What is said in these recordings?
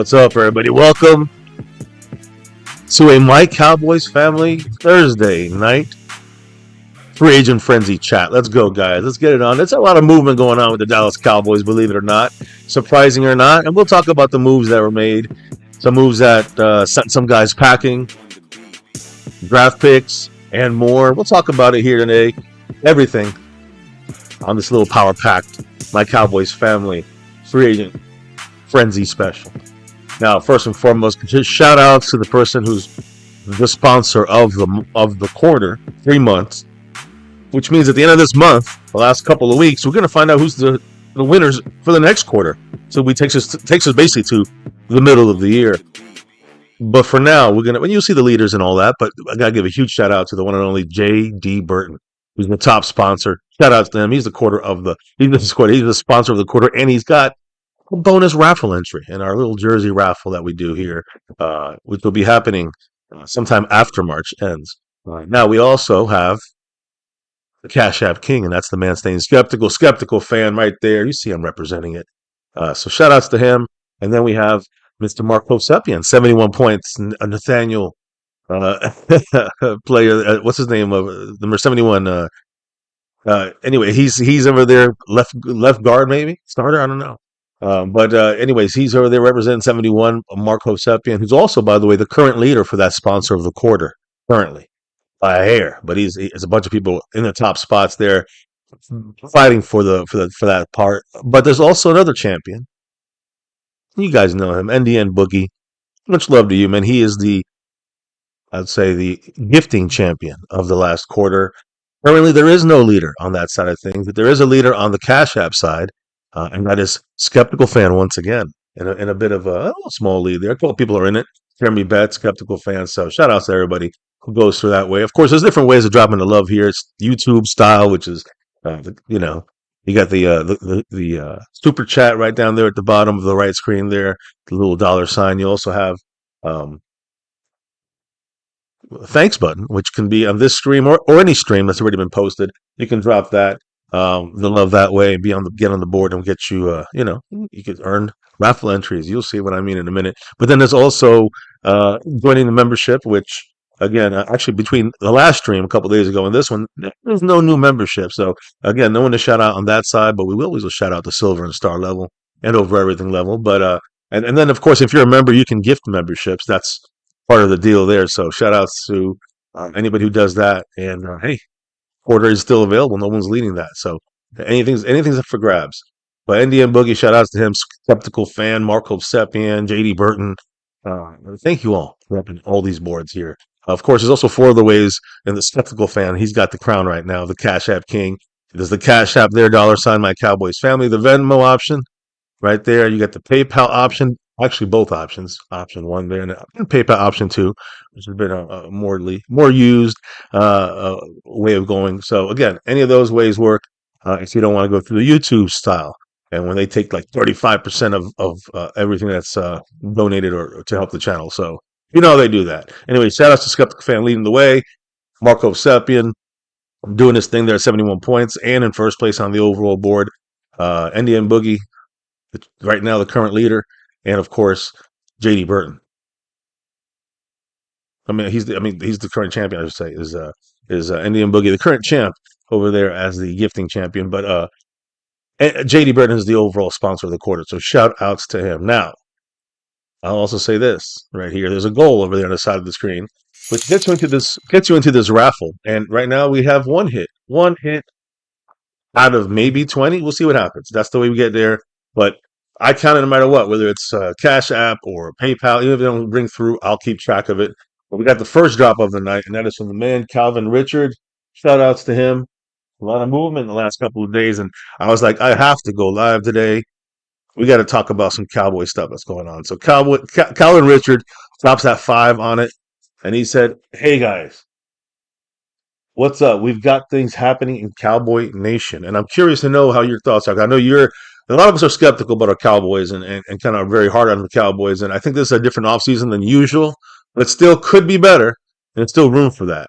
What's up, everybody? Welcome to a My Cowboys Family Thursday night free agent frenzy chat. Let's go, guys. Let's get it on. There's a lot of movement going on with the Dallas Cowboys, believe it or not, surprising or not. And we'll talk about the moves that were made, some moves that sent some guys packing, draft picks, and more. We'll talk about it here today. Everything on this little power-packed My Cowboys Family free agent frenzy special. Now, first and foremost, just shout outs to the person who's the sponsor of the quarter, 3 months, which means at the end of this month, the last couple of weeks, we're going to find out who's the winners for the next quarter. So it takes us basically to the middle of the year. But for now, you'll see the leaders and all that, but I got to give a huge shout out to the one and only J.D. Burton, who's the top sponsor. Shout out to him. He's the sponsor of the quarter, and he's got a bonus raffle entry in our little jersey raffle that we do here, which will be happening sometime after March ends. Now, we also have the Cash App King, and that's the man staying skeptical fan right there. You see him representing it. So shout outs to him. And then we have Mr. Mark Hosepian, 71 points. Nathaniel player, what's his name? Number 71. Anyway, he's over there, left guard maybe? Starter? I don't know. Anyways, he's over there representing 71, Mark Hosepian, who's also, by the way, the current leader for that sponsor of the quarter, currently, by a hair. But he's a bunch of people in the top spots there fighting for that part. But there's also another champion. You guys know him, NDN Boogie. Much love to you, man. He is I'd say, the gifting champion of the last quarter. Currently, there is no leader on that side of things, but there is a leader on the Cash App side. And that is Skeptical Fan once again, in a bit of a small lead there. A couple people are in it. Jeremy Bet, Skeptical Fan. So shout out to everybody who goes through that way. Of course, there's different ways of dropping the love here. It's YouTube style, which is, you got the super chat right down there at the bottom of the right screen there, the little $sign. You also have a thanks button, which can be on this stream or any stream that's already been posted. You can drop that. The love that way and get on the board and get you, you could earn raffle entries. You'll see what I mean in a minute. But then there's also joining the membership, which, again, actually between the last stream a couple days ago and this one, there's no new membership. So, again, no one to shout out on that side, but we will always shout out the silver and star level and over everything level. But and then, of course, if you're a member, you can gift memberships. That's part of the deal there. So shout outs to anybody who does that. And, hey, quarter is still available. No one's leading that. So anything's up for grabs. But NDM Boogie, shout outs to him, Skeptical Fan, Mark Hosepian, JD Burton. Thank you all for repping all these boards here. Of course, there's also 4 other ways in the Skeptical Fan. He's got the crown right now, the Cash App King. There's the Cash App there, $, My Cowboys Family, the Venmo option right there. You got the PayPal option. Actually, both options. Option 1 there, and PayPal option 2, which has been a more used way of going. So again, any of those ways work if you don't want to go through the YouTube style. And when they take like 35% of everything that's donated or to help the channel, so you know they do that. Anyway, shout out to Skeptical Fan leading the way. Mark Hosepian doing his thing there at 71 points and in first place on the overall board. NDN Boogie, right now the current leader. And of course, JD Burton. He's the current champion. I should say is Indian Boogie, the current champ over there as the gifting champion. But JD Burton is the overall sponsor of the quarter. So shout outs to him. Now, I'll also say this right here. There's a goal over there on the side of the screen, which gets you into this raffle. And right now we have one hit out of maybe 20. We'll see what happens. That's the way we get there. But I count it no matter what, whether it's Cash App or PayPal. Even if they don't ring through, I'll keep track of it. But we got the first drop of the night, and that is from the man, Calvin Richard. Shout outs to him. A lot of movement in the last couple of days, and I was like, I have to go live today. We got to talk about some Cowboy stuff that's going on. So Calvin Richard drops that 5 on it, and he said, hey, guys, what's up? We've got things happening in Cowboy Nation, and I'm curious to know how your thoughts are. I know a lot of us are skeptical about our Cowboys and kind of very hard on the Cowboys. And I think this is a different offseason than usual, but it still could be better. And it's still room for that.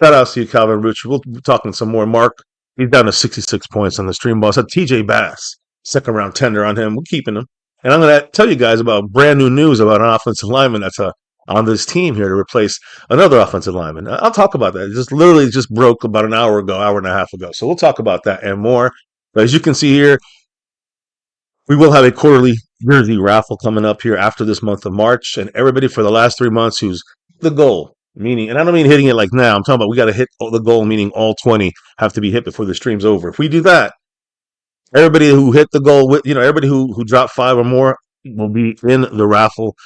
Shout out to you, Calvin Richard. We'll be talking some more. Mark, he's down to 66 points on the stream boss. TJ Bass, second round tender on him. We're keeping him. And I'm going to tell you guys about brand new news about an offensive lineman that's on this team here to replace another offensive lineman. I'll talk about that. It just literally just broke about an hour ago, hour and a half ago. So we'll talk about that and more. But as you can see here, we will have a quarterly jersey raffle coming up here after this month of March. And everybody for the last 3 months who's the goal, meaning, and I don't mean hitting it like now, I'm talking about we got to hit the goal, meaning all 20 have to be hit before the stream's over. If we do that, everybody who hit the goal with, everybody who dropped five or more will be in the raffle,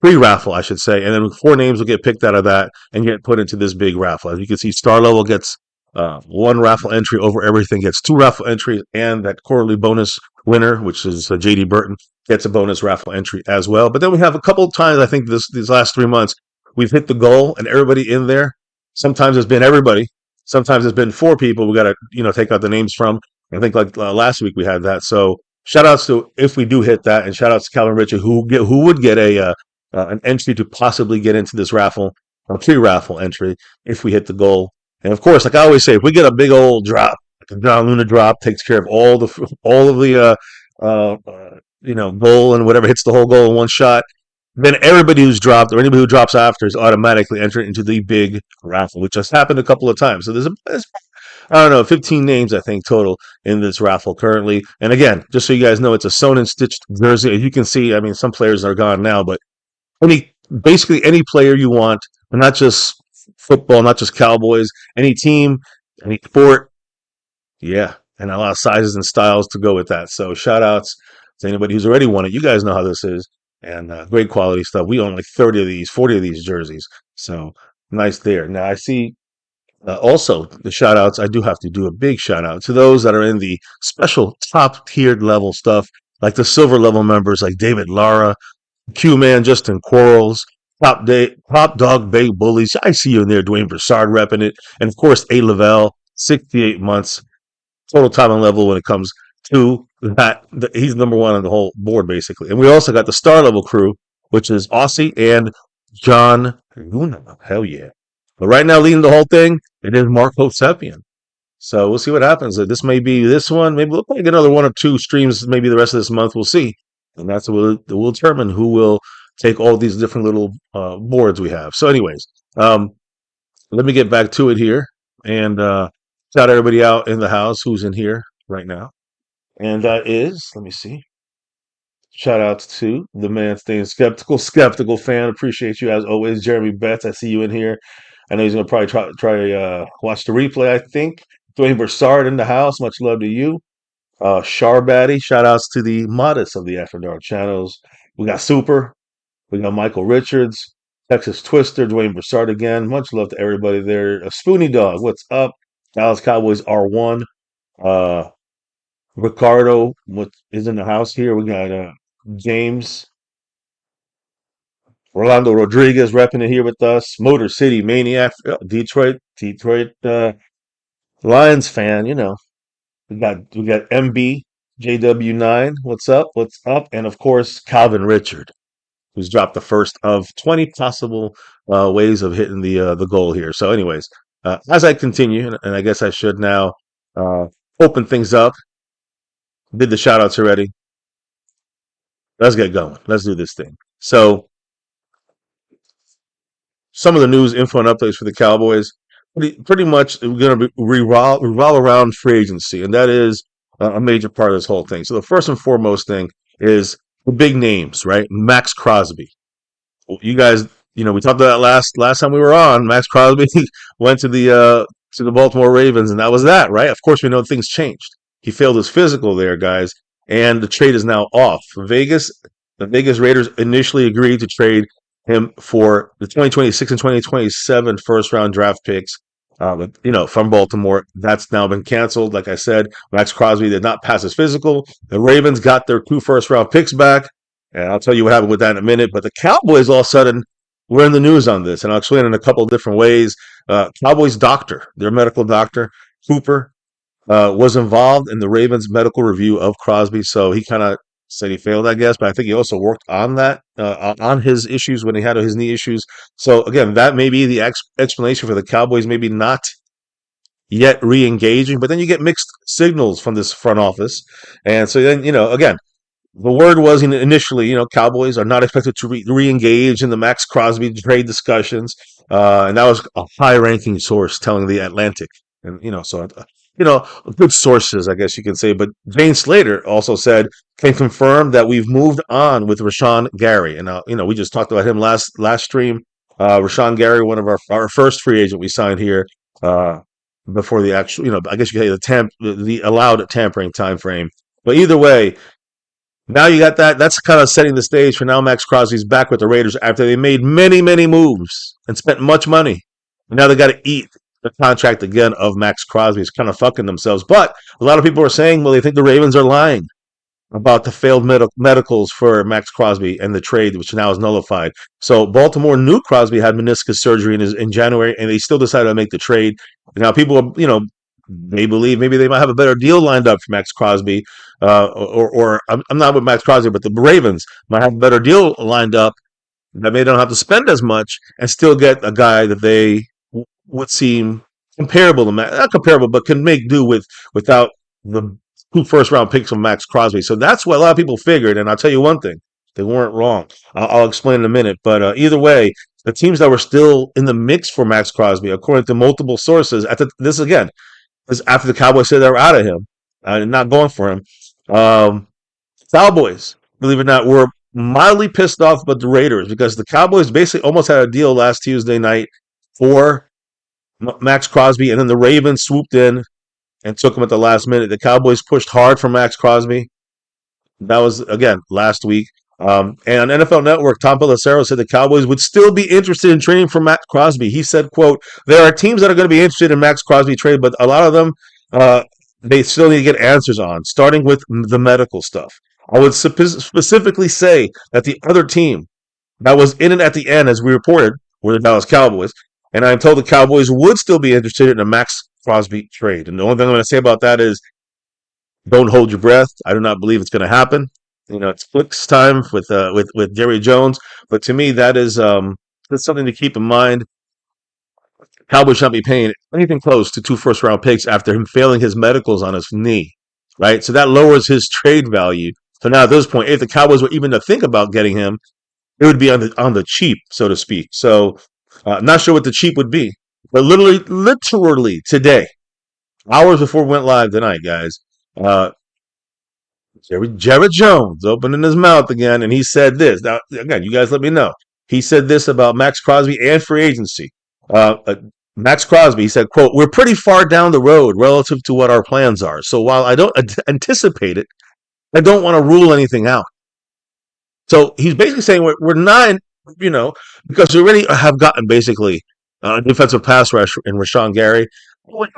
pre-raffle, I should say. And then four names will get picked out of that and get put into this big raffle. As you can see, Star Level gets one raffle entry over everything, gets two raffle entries, and that quarterly bonus winner, which is JD Burton, gets a bonus raffle entry as well. But then we have a couple of times, I think, these last 3 months, we've hit the goal, and everybody in there. Sometimes it's been everybody. Sometimes it's been four people we got to, take out the names from. I think like last week we had that. So shout outs to if we do hit that, and shout outs to Calvin Richard who would get an entry to possibly get into this raffle, a pre-raffle entry if we hit the goal. And of course, like I always say, if we get a big old drop, like a John Luna drop, takes care of all of the goal and whatever, hits the whole goal in one shot. Then everybody who's dropped or anybody who drops after is automatically entered into the big raffle, which has happened a couple of times. So there's I don't know, 15 names, I think, total in this raffle currently. And again, just so you guys know, it's a sewn and stitched jersey. As you can see, I mean, some players are gone now, but basically any player you want, and not just football, not just Cowboys, any team, any sport, yeah, and a lot of sizes and styles to go with that. So shout outs to anybody who's already won it. You guys know how this is. And great quality stuff. We own like 30 of these, 40 of these jerseys. So nice there. Now I see also, the shout outs, I do have to do a big shout out to those that are in the special top tiered level stuff, like the silver level members like David Lara, Q Man, Justin Quarles, Top Dog Bay Bullies. I see you in there, Dwayne Broussard repping it. And of course, A. Lavelle, 68 months, total time and level when it comes to that. He's number one on the whole board, basically. And we also got the star level crew, which is Aussie and John Luna. Hell yeah. But right now, leading the whole thing, it is Marco Sepian. So we'll see what happens. This may be this one. Maybe we'll probably get another one or two streams. Maybe the rest of this month. We'll see, and that's what we'll determine who will take all these different little boards we have. So, anyways, let me get back to it here and shout everybody out in the house who's in here right now. And that is, let me see. Shout outs to the man staying skeptical fan. Appreciate you as always, Jeremy Betts. I see you in here. I know he's gonna probably try watch the replay. I think Dwayne Broussard in the house. Much love to you, Sharbaddy. Shout outs to the modest of the After Dark channels. We got Super. We got Michael Richards, Texas Twister, Dwayne Broussard again. Much love to everybody there. Spoonie Dog, what's up? Dallas Cowboys R1. Uh, Ricardo, what is in the house here? We got James, Rolando Rodriguez repping it here with us. Motor City Maniac, Detroit Lions fan. We got MB JW9. What's up? What's up? And of course Calvin Richard, who's dropped the first of 20 possible ways of hitting the goal here. So, anyways, as I continue, and I guess I should now open things up. Did the shout outs already. Let's get going. Let's do this thing. So, some of the news, info, and updates for the Cowboys. Pretty much going to revolve around free agency, and that is a major part of this whole thing. So, the first and foremost thing is the big names, right? Max Crosby. You guys, we talked about that last time we were on. Max Crosby went to the Baltimore Ravens, and that was that, right? Of course, we know things changed. He failed his physical there, guys, and the trade is now off. The Vegas Raiders initially agreed to trade him for the 2026 and 2027 first-round draft picks, from Baltimore. That's now been canceled. Like I said, Max Crosby did not pass his physical. The Ravens got their 2 first-round picks back, and I'll tell you what happened with that in a minute. But the Cowboys, all of a sudden, were in the news on this, and I'll explain it in a couple of different ways. Cowboys doctor, their medical doctor, Cooper, was involved in the Ravens' medical review of Crosby, so he kind of said he failed, I guess, but I think he also worked on that, on his issues when he had his knee issues. So, again, that may be the explanation for the Cowboys maybe not yet re-engaging, but then you get mixed signals from this front office. And so then, again, the word was initially, Cowboys are not expected to re-engage in the Max Crosby trade discussions, and that was a high-ranking source telling the Atlantic, and good sources, I guess you can say. But Jane Slater also said can confirm that we've moved on with Rashan Gary, and we just talked about him last stream. Rashan Gary, one of our first free agent we signed here. Before the actual, I guess you could say the allowed tampering time frame. But either way, now you got that. That's kind of setting the stage for now. Max Crosby's back with the Raiders after they made many, many moves and spent much money. And now they got to eat the contract again of Max Crosby. It's kind of fucking themselves. But a lot of people are saying, well, they think the Ravens are lying about the failed medicals for Max Crosby and the trade, which now is nullified. So Baltimore knew Crosby had meniscus surgery in January, and they still decided to make the trade. Now people are, they believe maybe they might have a better deal lined up for Max Crosby, or I'm not with Max Crosby, but the Ravens might have a better deal lined up that they don't have to spend as much and still get a guy that they would seem comparable to Max, not comparable, but can make do without the 2 first-round picks from Max Crosby. So that's what a lot of people figured, and I'll tell you one thing. They weren't wrong. I'll explain in a minute. But either way, the teams that were still in the mix for Max Crosby, according to multiple sources, this again is after the Cowboys said they were out of him and not going for him. Cowboys, believe it or not, were mildly pissed off about the Raiders because the Cowboys basically almost had a deal last Tuesday night for Max Crosby, and then the Ravens swooped in and took him at the last minute. The Cowboys pushed hard for Max Crosby. That was, again, last week. And on NFL Network, Tom Pelissero said the Cowboys would still be interested in trading for Max Crosby. He said, quote, there are teams that are going to be interested in Max Crosby trade, but a lot of them, they still need to get answers on, starting with the medical stuff. I would specifically say that the other team that was in it at the end, as we reported, were the Dallas Cowboys. And I'm told the Cowboys would still be interested in a Max Crosby trade. And the only thing I'm going to say about that is don't hold your breath. I do not believe it's going to happen. It's flicks time with Jerry Jones. But to me, that's something to keep in mind. Cowboys shouldn't be paying anything close to 2 first-round picks after him failing his medicals on his knee, right? So that lowers his trade value. So now at this point, if the Cowboys were even to think about getting him, it would be on the cheap, so to speak. So not sure what the cheap would be. But literally today, hours before we went live tonight, guys, Jared Jones opening his mouth again, and he said this. Now, again, you guys let me know. He said this about Max Crosby and free agency. Max Crosby, he said, quote, we're pretty far down the road relative to what our plans are. So while I don't anticipate it, I don't want to rule anything out. So he's basically saying we're not, because we already have gotten basically a defensive pass rush in Rashan Gary.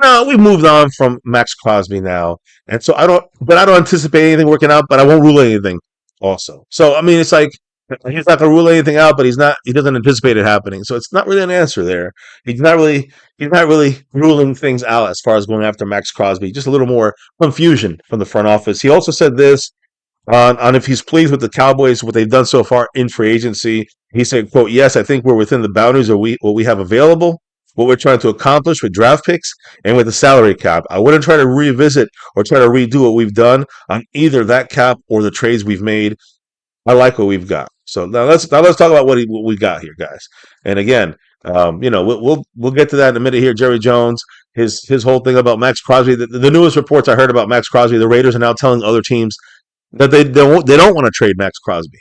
No, we've moved on from Max Crosby now. And so I don't anticipate anything working out, but I won't rule anything also. So, I mean, it's like, he's not going to rule anything out, but he doesn't anticipate it happening. So it's not really an answer there. He's not really ruling things out as far as going after Max Crosby. Just a little more confusion from the front office. He also said this on if he's pleased with the Cowboys, what they've done so far in free agency. He said, quote, yes, I think we're within the boundaries of what we have available, what we're trying to accomplish with draft picks and with the salary cap. I wouldn't try to revisit or try to redo what we've done on either that cap or the trades we've made. I like what we've got. So now let's talk about what we got here, guys. And again, we'll get to that in a minute here. Jerry Jones, his whole thing about Max Crosby. The newest reports I heard about Max Crosby, the Raiders are now telling other teams that they don't want to trade Max Crosby.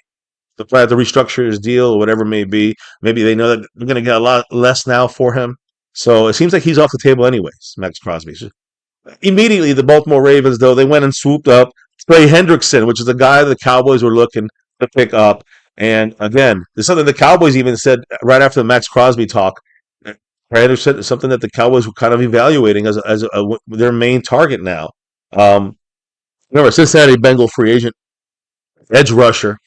They'll probably have to restructure his deal or whatever it may be. Maybe they know that they're going to get a lot less now for him. So it seems like he's off the table anyways, Max Crosby. Immediately, the Baltimore Ravens, though, they went and swooped up Trey Hendrickson, which is the guy the Cowboys were looking to pick up. And again, there's something the Cowboys even said right after the Max Crosby talk. Trey Hendrickson is something that the Cowboys were kind of evaluating as their main target now. Remember, Cincinnati Bengal free agent, edge rusher,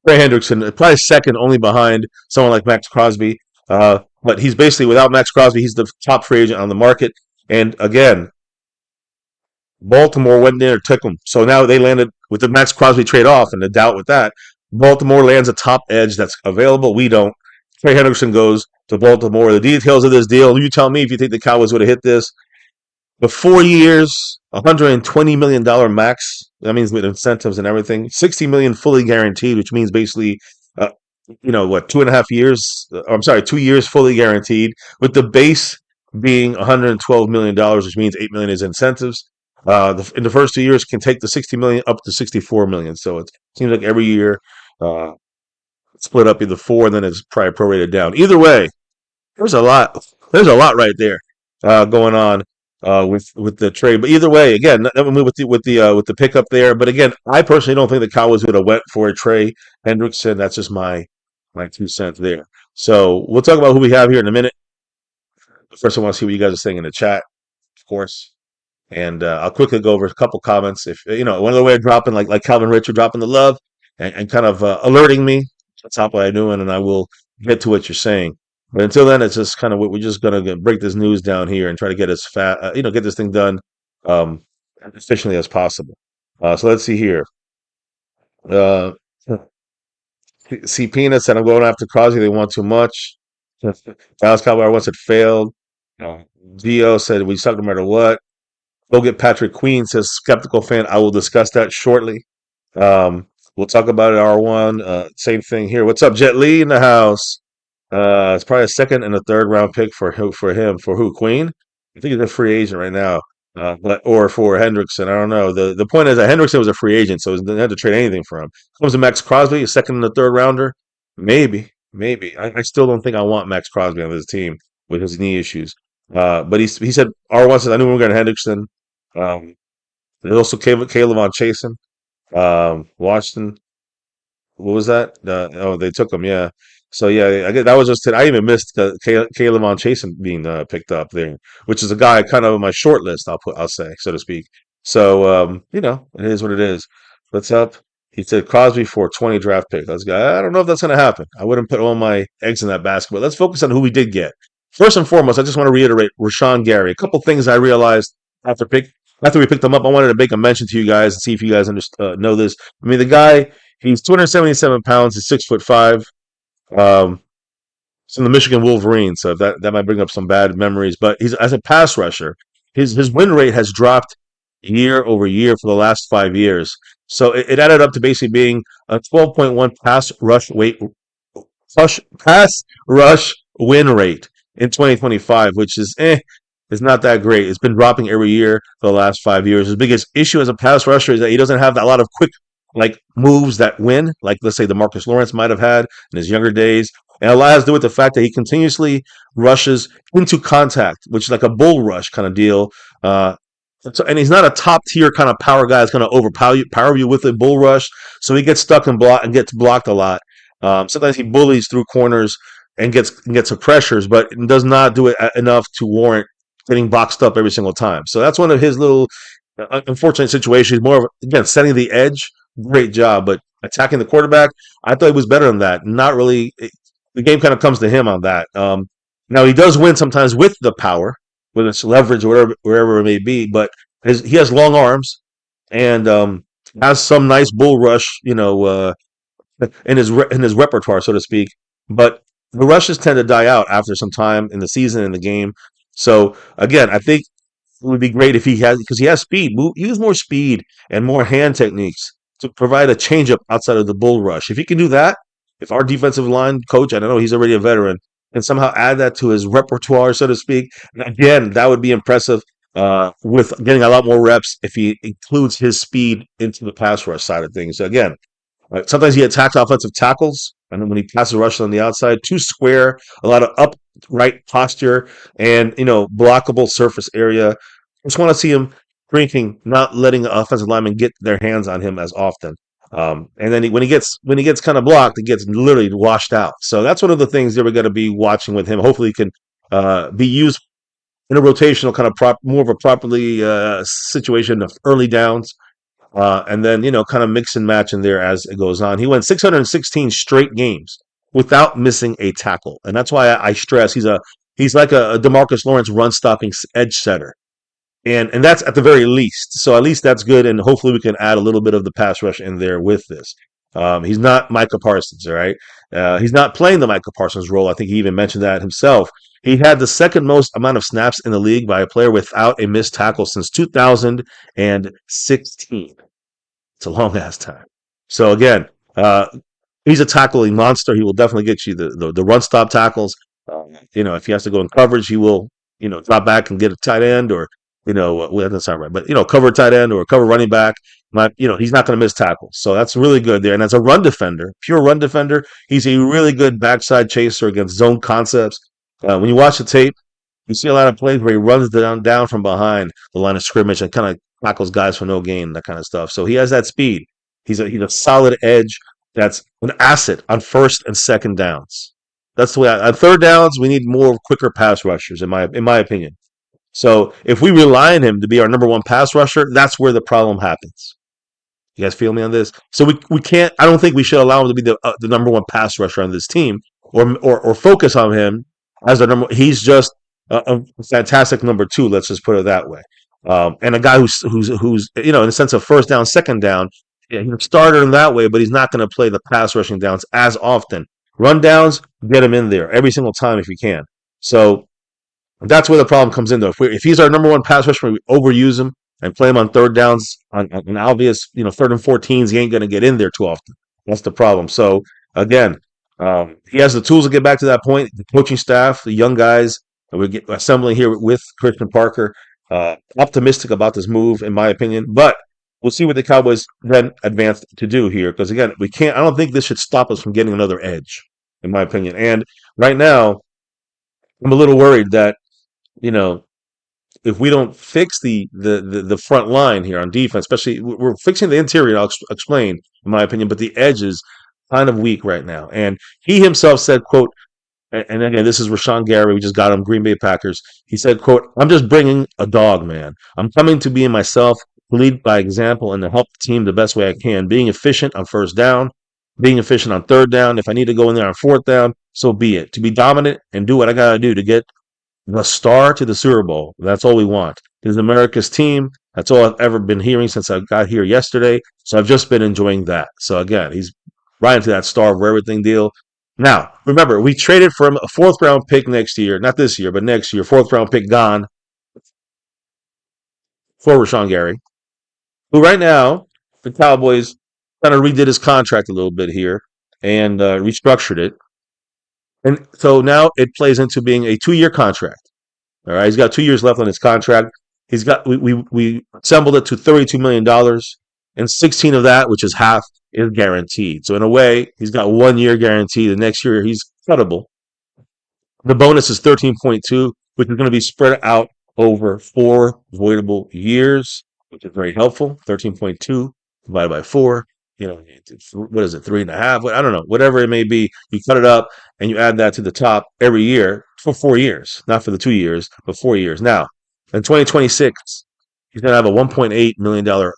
Trey Hendrickson, probably second only behind someone like Max Crosby. But he's basically, without Max Crosby, he's the top free agent on the market. And again, Baltimore went there and took him. So now they landed with the Max Crosby trade off, and the doubt with that. Baltimore lands a top edge that's available. We don't. Trey Hendrickson goes to Baltimore. The details of this deal, you tell me if you think the Cowboys would have hit this. The 4 years, $120 million max That means with incentives and everything. 60 million fully guaranteed, which means basically, uh, what, 2.5 years? I'm sorry, 2 years fully guaranteed, with the base being $112 million, which means 8 million is incentives. In the first 2 years, can take the 60 million up to 64 million. So it seems like every year, uh, split up either four, and then it's probably prorated down. Either way, there's a lot. There's a lot right there going on with the trade. But either way, again, never move with the pickup there. But again, I personally don't think the Cowboys would have went for a Trey Hendrickson. That's just my 2 cents there. So we'll talk about who we have here in a minute. First, I want to see what you guys are saying in the chat, of course. And I'll quickly go over a couple comments. If one of the way of dropping, like Calvin Richard dropping the love and kind of alerting me. That's how I'm doing, and I will get to what you're saying. But until then, it's just kind of we're just gonna break this news down here and try to get as get this thing done um, as efficiently as possible. So let's see here. Uh, see, Peanut said I'm going after Crosby. They want too much. Dallas Cowboy once it failed. Uh, Dio said we suck no matter what. Go get Patrick Queen, says skeptical fan. I will discuss that shortly. We'll talk about it R1. Same thing here. What's up, Jet Lee in the house? It's probably a second and a third round pick for him. For who? Queen? I think he's a free agent right now. Or for Hendrickson. I don't know. The point is that Hendrickson was a free agent, so he didn't have to trade anything for him. Comes to Max Crosby, a second and a third rounder. Maybe. Maybe. I still don't think I want Max Crosby on this team with his knee issues. But he said R1 says I knew we were going to Hendrickson. There's also Caleb on Chasen. Washington. What was that? They took him. Yeah. So yeah, I guess that was just it. I even missed Caleb on Chasen being picked up there, which is a guy kind of on my short list. I'll say, so to speak. So it is what it is. What's up? He said Crosby for 20 draft pick. Let's go. I don't know if that's going to happen. I wouldn't put all my eggs in that basket. But let's focus on who we did get. First and foremost, I just want to reiterate Rashan Gary. A couple things I realized after we picked him up. I wanted to make a mention to you guys and see if you guys know this. I mean, the guy, he's 277 pounds. He's 6'5". It's in the Michigan Wolverines, so that might bring up some bad memories. But he's as a pass rusher, his win rate has dropped year over year for the last 5 years. So it added up to basically being a 12.1 pass rush win rate in 2025, which is not that great. It's been dropping every year for the last 5 years. His biggest issue as a pass rusher is that he doesn't have a lot of quick moves that win, like let's say the Marcus Lawrence might have had in his younger days. And a lot has to do with the fact that he continuously rushes into contact, which is like a bull rush kind of deal. And he's not a top tier kind of power guy that's going to power you with a bull rush. So he gets stuck and gets blocked a lot. Sometimes he bullies through corners and gets some pressures, but does not do it enough to warrant getting boxed up every single time. So that's one of his little unfortunate situations. More of, again, setting the edge. Great job, but attacking the quarterback, I thought he was better than that. Not really. The game kind of comes to him on that. Now he does win sometimes with the power, with his leverage, or wherever it may be. But he has long arms and has some nice bull rush, in his repertoire, so to speak. But the rushes tend to die out after some time in the season in the game. So again, I think it would be great if because he has speed. Use more speed and more hand techniques to provide a changeup outside of the bull rush. If he can do that, if our defensive line coach, I don't know, he's already a veteran, and somehow add that to his repertoire, so to speak, again, that would be impressive with getting a lot more reps if he includes his speed into the pass rush side of things. So again, sometimes he attacks offensive tackles, and then when he passes rush on the outside, too square, a lot of upright posture, and blockable surface area. Just want to see him drinking, not letting the offensive linemen get their hands on him as often. And then when he gets kind of blocked, it gets literally washed out. So that's one of the things that we're going to be watching with him. Hopefully, he can be used in a rotational kind of more of a properly situation of early downs. And then, kind of mix and match in there as it goes on. He went 616 straight games without missing a tackle. And that's why I stress he's like a DeMarcus Lawrence run stopping edge setter. And that's at the very least. So at least that's good. And hopefully we can add a little bit of the pass rush in there with this. He's not Micah Parsons, all right? He's not playing the Micah Parsons role. I think he even mentioned that himself. He had the second most amount of snaps in the league by a player without a missed tackle since 2016. It's a long ass time. So again, he's a tackling monster. He will definitely get you the run stop tackles. If he has to go in coverage, he will, drop back and get a tight end or, well, that's not right, but, cover a tight end or cover running back. He's not going to miss tackles. So that's really good there. And as a run defender, pure run defender, he's a really good backside chaser against zone concepts. When you watch the tape, you see a lot of plays where he runs down from behind the line of scrimmage and kind of tackles guys for no gain, that kind of stuff. So he has that speed. He's a solid edge. That's an asset on first and second downs. That's the way. On third downs, we need more quicker pass rushers, in my opinion. So if we rely on him to be our number one pass rusher, that's where the problem happens. You guys feel me on this? So we can't. I don't think we should allow him to be the number one pass rusher on this team, or focus on him as the number. He's just a fantastic number two. Let's just put it that way. And a guy who's in the sense of first down, second down. Yeah, he's a starter in that way, but he's not going to play the pass rushing downs as often. Run downs, get him in there every single time if you can. So that's where the problem comes in, though. If he's our number one pass rusher, we overuse him and play him on third downs on obvious, third and 14s. He ain't going to get in there too often. That's the problem. So again, he has the tools to get back to that point. The coaching staff, the young guys that we're assembling here with Christian Parker, optimistic about this move, in my opinion. But we'll see what the Cowboys then advance to do here, because again, we can't. I don't think this should stop us from getting another edge, in my opinion. And right now, I'm a little worried that you know if we don't fix the front line here on defense, especially we're fixing the interior. I'll explain, in my opinion, but the edge is kind of weak right now. And he himself said, "quote." And again, this is Rashan Gary. We just got him, Green Bay Packers. He said, "quote, I'm just bringing a dog, man. I'm coming to be myself, lead by example, and to help the team the best way I can. Being efficient on first down, being efficient on third down. If I need to go in there on fourth down, so be it. To be dominant and do what I got to do to get the star to the Super Bowl. That's all we want. This is America's team. That's all I've ever been hearing since I got here yesterday. So I've just been enjoying that." So again, he's right into that star of everything deal. Now, remember, we traded for a fourth round pick next year, not this year, but next year, fourth round pick gone for Rashan Gary, who right now, the Cowboys kind of redid his contract a little bit here and restructured it. And so now it plays into being a 2-year contract. All right, he's got 2 years left on his contract. We assembled it to $32 million, and 16 of that, which is half, is guaranteed. So in a way, he's got 1 year guarantee. The next year, he's cuttable. The bonus is 13.2, which is going to be spread out over 4 voidable years, which is very helpful. 13.2 divided by 4. What is it? 3.5? I don't know. Whatever it may be, you cut it up and you add that to the top every year for 4 years, not for the 2 years, but 4 years. Now, in 2026, he's going to have a $1.8 million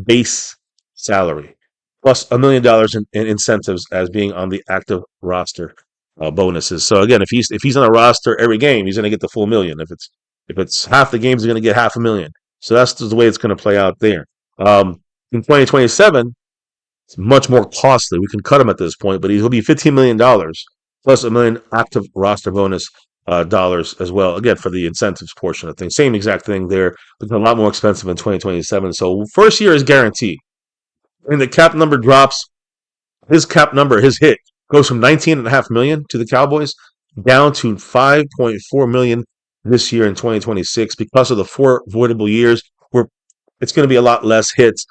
base salary plus $1 million in incentives as being on the active roster bonuses. So again, if he's on a roster every game, he's going to get the full million. If it's half the games, he's going to get half a million. So that's the way it's going to play out there. In 2027, it's much more costly. We can cut him at this point, but he'll be $15 million plus $1 million active roster bonus dollars as well. Again, for the incentives portion of things, same exact thing there, but a lot more expensive in 2027. So first year is guaranteed. And the cap number drops. His cap number, his hit, goes from $19.5 million to the Cowboys down to $5.4 million this year in 2026 because of the 4 voidable years. Where it's going to be a lot less hits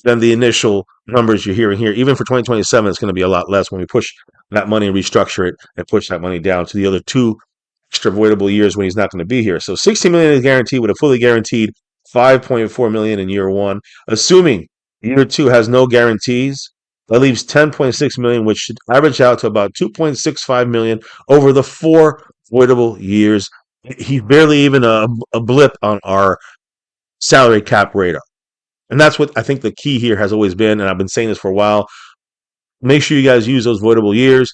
than the initial numbers you're hearing here. Even for 2027, it's going to be a lot less when we push that money and restructure it and push that money down to the other 2 extra voidable years when he's not going to be here. So $60 million is guaranteed with a fully guaranteed $5.4 million in year 1. Assuming year 2 has no guarantees, that leaves $10.6 million, which should average out to about $2.65 million over the 4 voidable years. He's barely even a blip on our salary cap radar. And that's what I think the key here has always been, and I've been saying this for a while. Make sure you guys use those voidable years,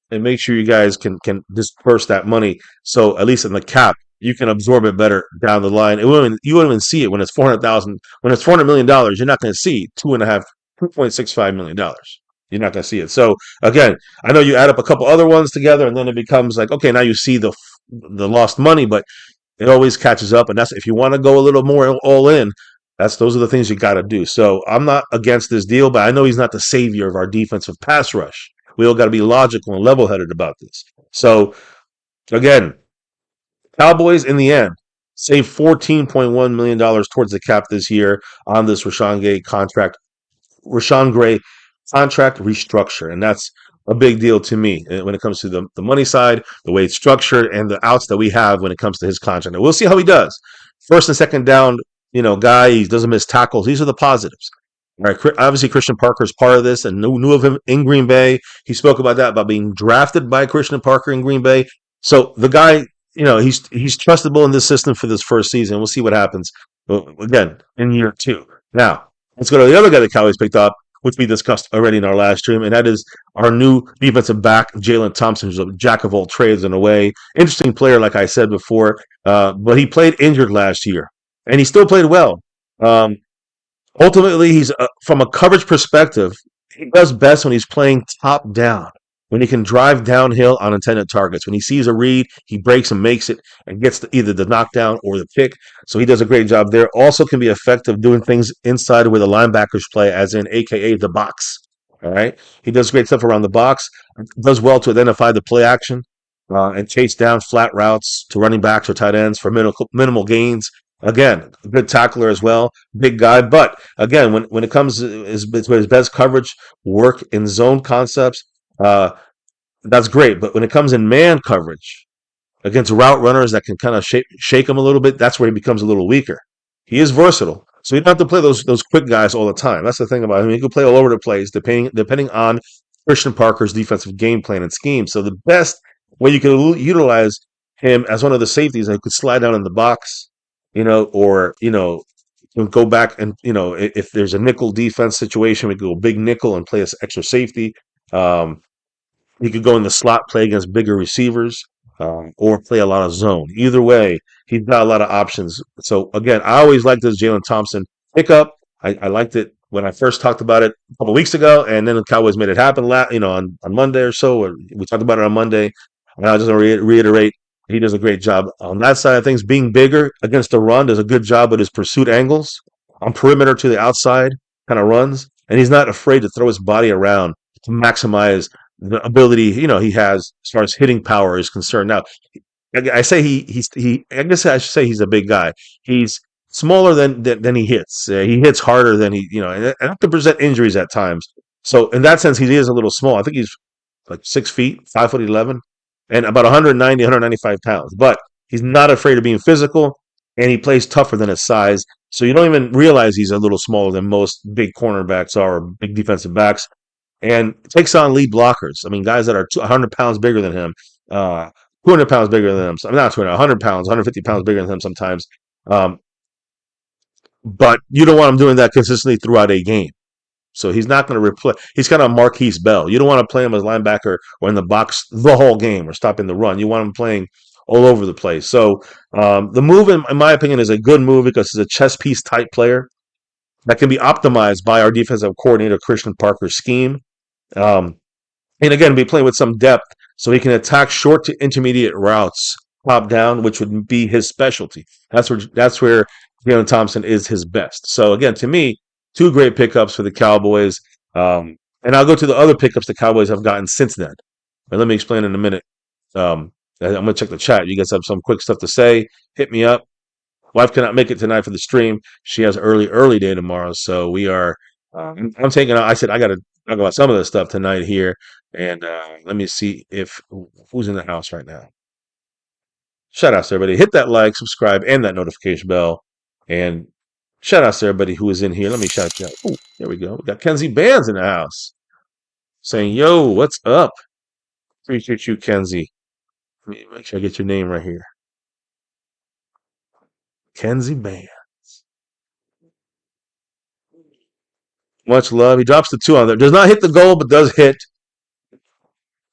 and make sure you guys can disperse that money. So at least in the cap, you can absorb it better down the line. You won't even see it when it's $400,000. When it's $400 million, you're not going to see $2.65 million. You're not going to see it. So again, I know you add up a couple other ones together, and then it becomes like, okay, now you see the lost money, but it always catches up. And that's if you want to go a little more all in. Those are the things you got to do. So I'm not against this deal, but I know he's not the savior of our defensive pass rush. We all got to be logical and level headed about this. So again, Cowboys in the end saved $14.1 million towards the cap this year on this Rashan Gray contract restructure. And that's a big deal to me when it comes to the money side, the way it's structured, and the outs that we have when it comes to his contract. And we'll see how he does. First and second down, guy, he doesn't miss tackles. These are the positives. All right, obviously Christian Parker is part of this, and knew of him in Green Bay. He spoke about that, about being drafted by Christian Parker in Green Bay. So the guy, he's trustable in this system for this first season. We'll see what happens again in year two. Now let's go to the other guy the Cowboys picked up, which we discussed already in our last stream, and that is our new defensive back, Jaylen Thompson, who's a jack of all trades in a way. Interesting player, like I said before, but he played injured last year, and he still played well. Um, Ultimately, he's from a coverage perspective, he does best when he's playing top down, when he can drive downhill on intended targets. When he sees a read, he breaks and makes it and gets either the knockdown or the pick. So he does a great job there. Also can be effective doing things inside where the linebackers play, as in AKA the box. All right. He does great stuff around the box, does well to identify the play action and chase down flat routes to running backs or tight ends for minimal gains. Again, a good tackler as well, big guy. But again, when it comes to his best coverage, work in zone concepts, uh, that's great. But when it comes in man coverage against route runners that can kind of shake him a little bit, that's where he becomes a little weaker. He is versatile, so you don't have to play those quick guys all the time. That's the thing about him. He can play all over the place, depending on Christian Parker's defensive game plan and scheme. So the best way you can utilize him as one of the safeties, he could slide down in the box, or go back and if there's a nickel defense situation, we could go big nickel and play as extra safety. Um, he could go in the slot, play against bigger receivers, or play a lot of zone. Either way, he's got a lot of options. So again, I always liked this Jaylen Thompson pickup. I liked it when I first talked about it a couple weeks ago, and then the Cowboys made it happen. On Monday or so, or we talked about it on Monday. And I just want to reiterate, he does a great job on that side of things. Being bigger against the run, does a good job with his pursuit angles on perimeter to the outside, kind of runs, and he's not afraid to throw his body around to maximize the ability he has as far as hitting power is concerned. Now, I say I guess I should say he's a big guy. He's smaller than he hits. He hits harder than and have to present injuries at times. So in that sense, he is a little small. I think he's like 6 feet, 5'11", and about 190, 195 pounds. But he's not afraid of being physical, and he plays tougher than his size. So you don't even realize he's a little smaller than most big cornerbacks are, or big defensive backs, and takes on lead blockers. I mean, guys that are 100 pounds bigger than him, 200 pounds bigger than him. I'm not 200, 100 pounds, 150 pounds bigger than him sometimes. Um, but you don't want him doing that consistently throughout a game. So he's not going to replace. He's kind of Marquise Bell. You don't want to play him as linebacker or in the box the whole game or stopping the run. You want him playing all over the place. So the move, in my opinion, is a good move because he's a chess piece type player that can be optimized by our defensive coordinator Christian Parker's scheme. Um, and again, be playing with some depth so he can attack short to intermediate routes top down, which would be his specialty. That's where Jalen Thompson is his best. So again, to me, two great pickups for the Cowboys. And I'll go to the other pickups the Cowboys have gotten since then. And let me explain in a minute. I'm going to check the chat. You guys have some quick stuff to say. Hit me up. Wife cannot make it tonight for the stream. She has early day tomorrow. So we are, I'm taking out, I said, I got to talk about some of this stuff tonight here. And let me see who's in the house right now. Shout out to everybody. Hit that like, subscribe, and that notification bell. And shout out to everybody who is in here. Let me shout you out. Oh, there we go. We got Kenzie Bands in the house saying, yo, what's up? Appreciate you, Kenzie. Let me make sure I get your name right here. Kenzie Band. Much love. He drops the 2 on there. Does not hit the goal, but does hit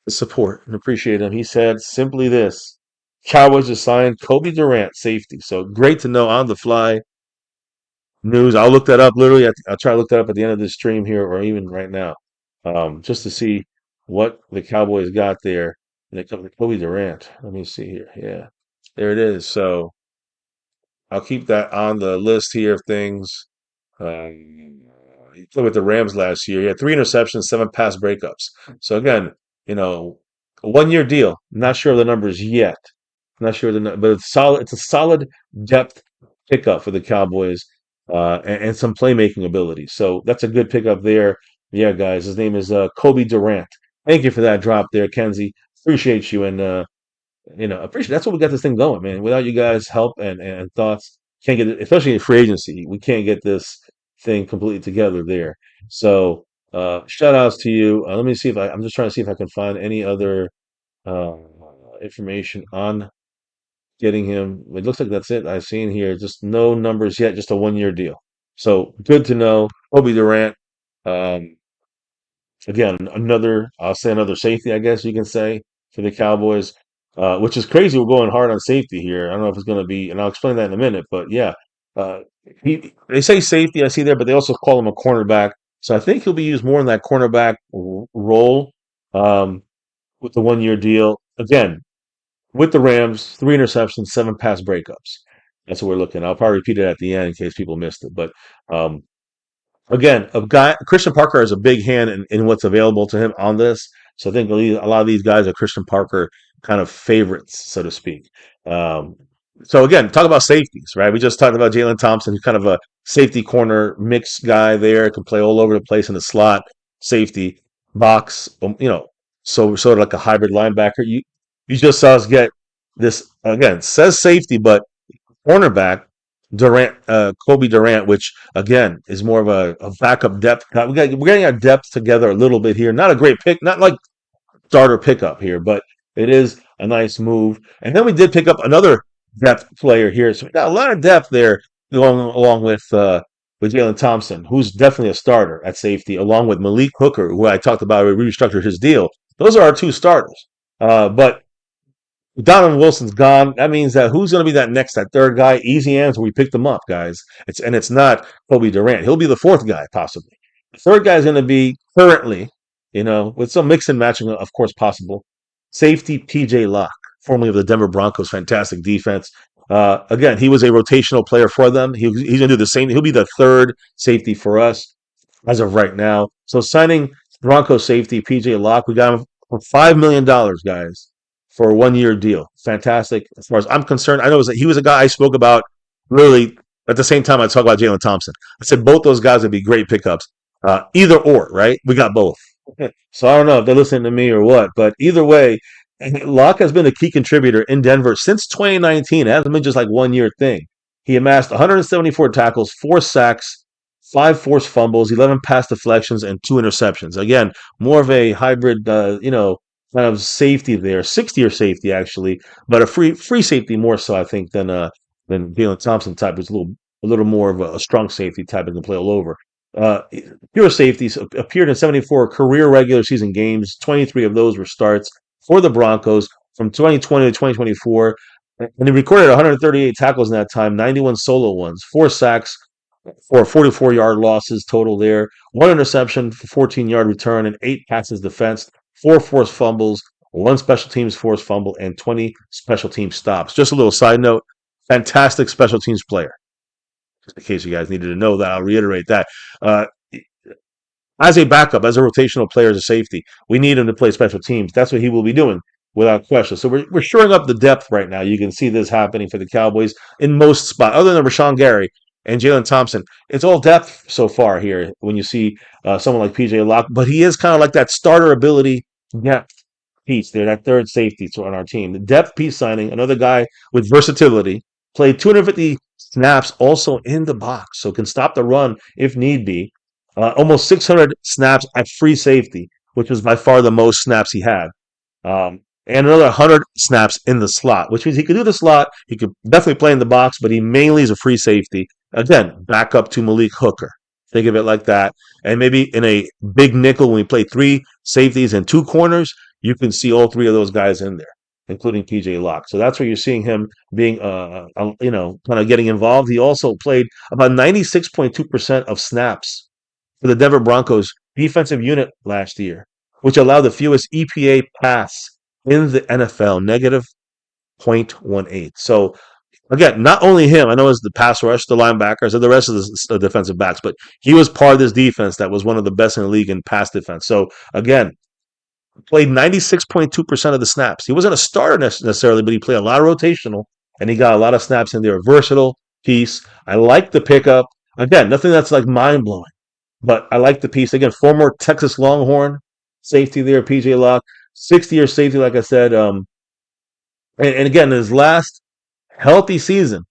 the support and appreciate him. He said simply this: Cowboys assigned Kobe Durant safety. So great to know on the fly news. I'll look that up. Literally, I'll try to look that up at the end of this stream here, or even right now, just to see what the Cowboys got there. And they come to Kobe Durant. Let me see here. Yeah, there it is. So I'll keep that on the list here of things. He played with the Rams last year. He had 3 interceptions, 7 pass breakups. So again, you know, a 1 year deal. Not sure of the numbers yet. Not sure but it's solid. It's a solid depth pickup for the Cowboys, and some playmaking ability. So that's a good pickup there. Yeah, guys. His name is Kobe Durant. Thank you for that drop there, Kenzie. Appreciate you, and appreciate. That's what we got this thing going, man. Without you guys' help and thoughts, can't get it, especially in free agency. We can't get this thing completely together there. So, shout outs to you. Let me see if I'm just trying to see if I can find any other uh, information on getting him. It looks like that's it. I've seen here just no numbers yet, just a 1 year deal. So good to know. Kobe Durant. Um, Again, I'll say another safety, I guess you can say, for the Cowboys, which is crazy. We're going hard on safety here. I don't know if it's going to be, and I'll explain that in a minute. But yeah, uh, they say safety, I see there, but they also call him a cornerback. So I think he'll be used more in that cornerback role, um, with the 1 year deal. Again, with the Rams, 3 interceptions, 7 pass breakups. That's what we're looking at. I'll probably repeat it at the end in case people missed it. But um, again, a guy Christian Parker has a big hand in what's available to him on this. So I think a lot of these guys are Christian Parker kind of favorites, so to speak. Um, so again, talk about safeties, right? We just talked about Jaylen Thompson, who's kind of a safety corner mix guy there, can play all over the place in the slot, safety, box, so sort of like a hybrid linebacker. You just saw us get this again, says safety, but cornerback Durant, Kobe Durant, which again is more of a backup depth. We're getting our depth together a little bit here. Not a great pick, not like starter pickup here, but it is a nice move. And then we did pick up another depth player here, so we got a lot of depth there going along with Jaylen Thompson, who's definitely a starter at safety, along with Malik Hooker, who I talked about. We restructured his deal. Those are our two starters. But Donovan Wilson's gone. That means that who's going to be that third guy? Easy answer. We picked him up, guys. It's not Kobe Durant. He'll be the fourth guy possibly. The third guy is going to be currently, with some mix and matching, of course, possible. Safety PJ Locke, formerly of the Denver Broncos, fantastic defense. Again, he was a rotational player for them. He's going to do the same. He'll be the third safety for us as of right now. So signing Bronco safety PJ Locke, we got him for $5 million, guys, for a 1 year deal. Fantastic. As far as I'm concerned, I know he was a guy I spoke about really at the same time I talk about Jaylen Thompson. I said both those guys would be great pickups. Either or, right? We got both. So I don't know if they're listening to me or what, but either way, Locke has been a key contributor in Denver since 2019. It hasn't been just like 1 year thing. He amassed 174 tackles, 4 sacks, 5 forced fumbles, 11 pass deflections, and 2 interceptions. Again, more of a hybrid, kind of safety there, 60-year safety actually, but a free safety more so I think than Jaylen Thompson type, who's a little more of a strong safety type and can play all over. Uh, Pure safeties appeared in 74 career regular season games. 23 of those were starts for the Broncos from 2020 to 2024, and he recorded 138 tackles in that time, 91 solo ones, 4 sacks for 44-yard losses total there, 1 interception for 14-yard return, and 8 passes defensed, 4 forced fumbles, 1 special teams forced fumble, and 20 special team stops. Just a little side note, fantastic special teams player. Just in case you guys needed to know that, I'll reiterate that. Uh, as a backup, as a rotational player, as a safety, we need him to play special teams. That's what he will be doing without question. So we're shoring up the depth right now. You can see this happening for the Cowboys in most spots, other than Rashan Gary and Jaylen Thompson. It's all depth so far here when you see someone like PJ Locke, but he is kind of like that starter ability depth piece there, that third safety on our team. The depth piece signing, another guy with versatility, played 250 snaps also in the box, so can stop the run if need be. Almost 600 snaps at free safety, which was by far the most snaps he had. And another 100 snaps in the slot, which means he could do the slot. He could definitely play in the box, but he mainly is a free safety. Again, back up to Malik Hooker. Think of it like that. And maybe in a big nickel, when we play 3 safeties and 2 corners, you can see all 3 of those guys in there, including PJ Locke. So that's where you're seeing him being, kind of getting involved. He also played about 96.2% of snaps for the Denver Broncos defensive unit last year, which allowed the fewest EPA pass in the NFL, negative 0.18. So Again, not only him, I know it's the pass rush, the linebackers, and the rest of the defensive backs, but he was part of this defense that was one of the best in the league in pass defense. So again, played 96.2% of the snaps. He wasn't a starter necessarily, but he played a lot of rotational and he got a lot of snaps in there. Versatile piece. I like the pickup. Again, nothing that's like mind blowing, but I like the piece. Again, former Texas Longhorn safety there, PJ Locke, 60-year safety, like I said. And again, his last healthy season,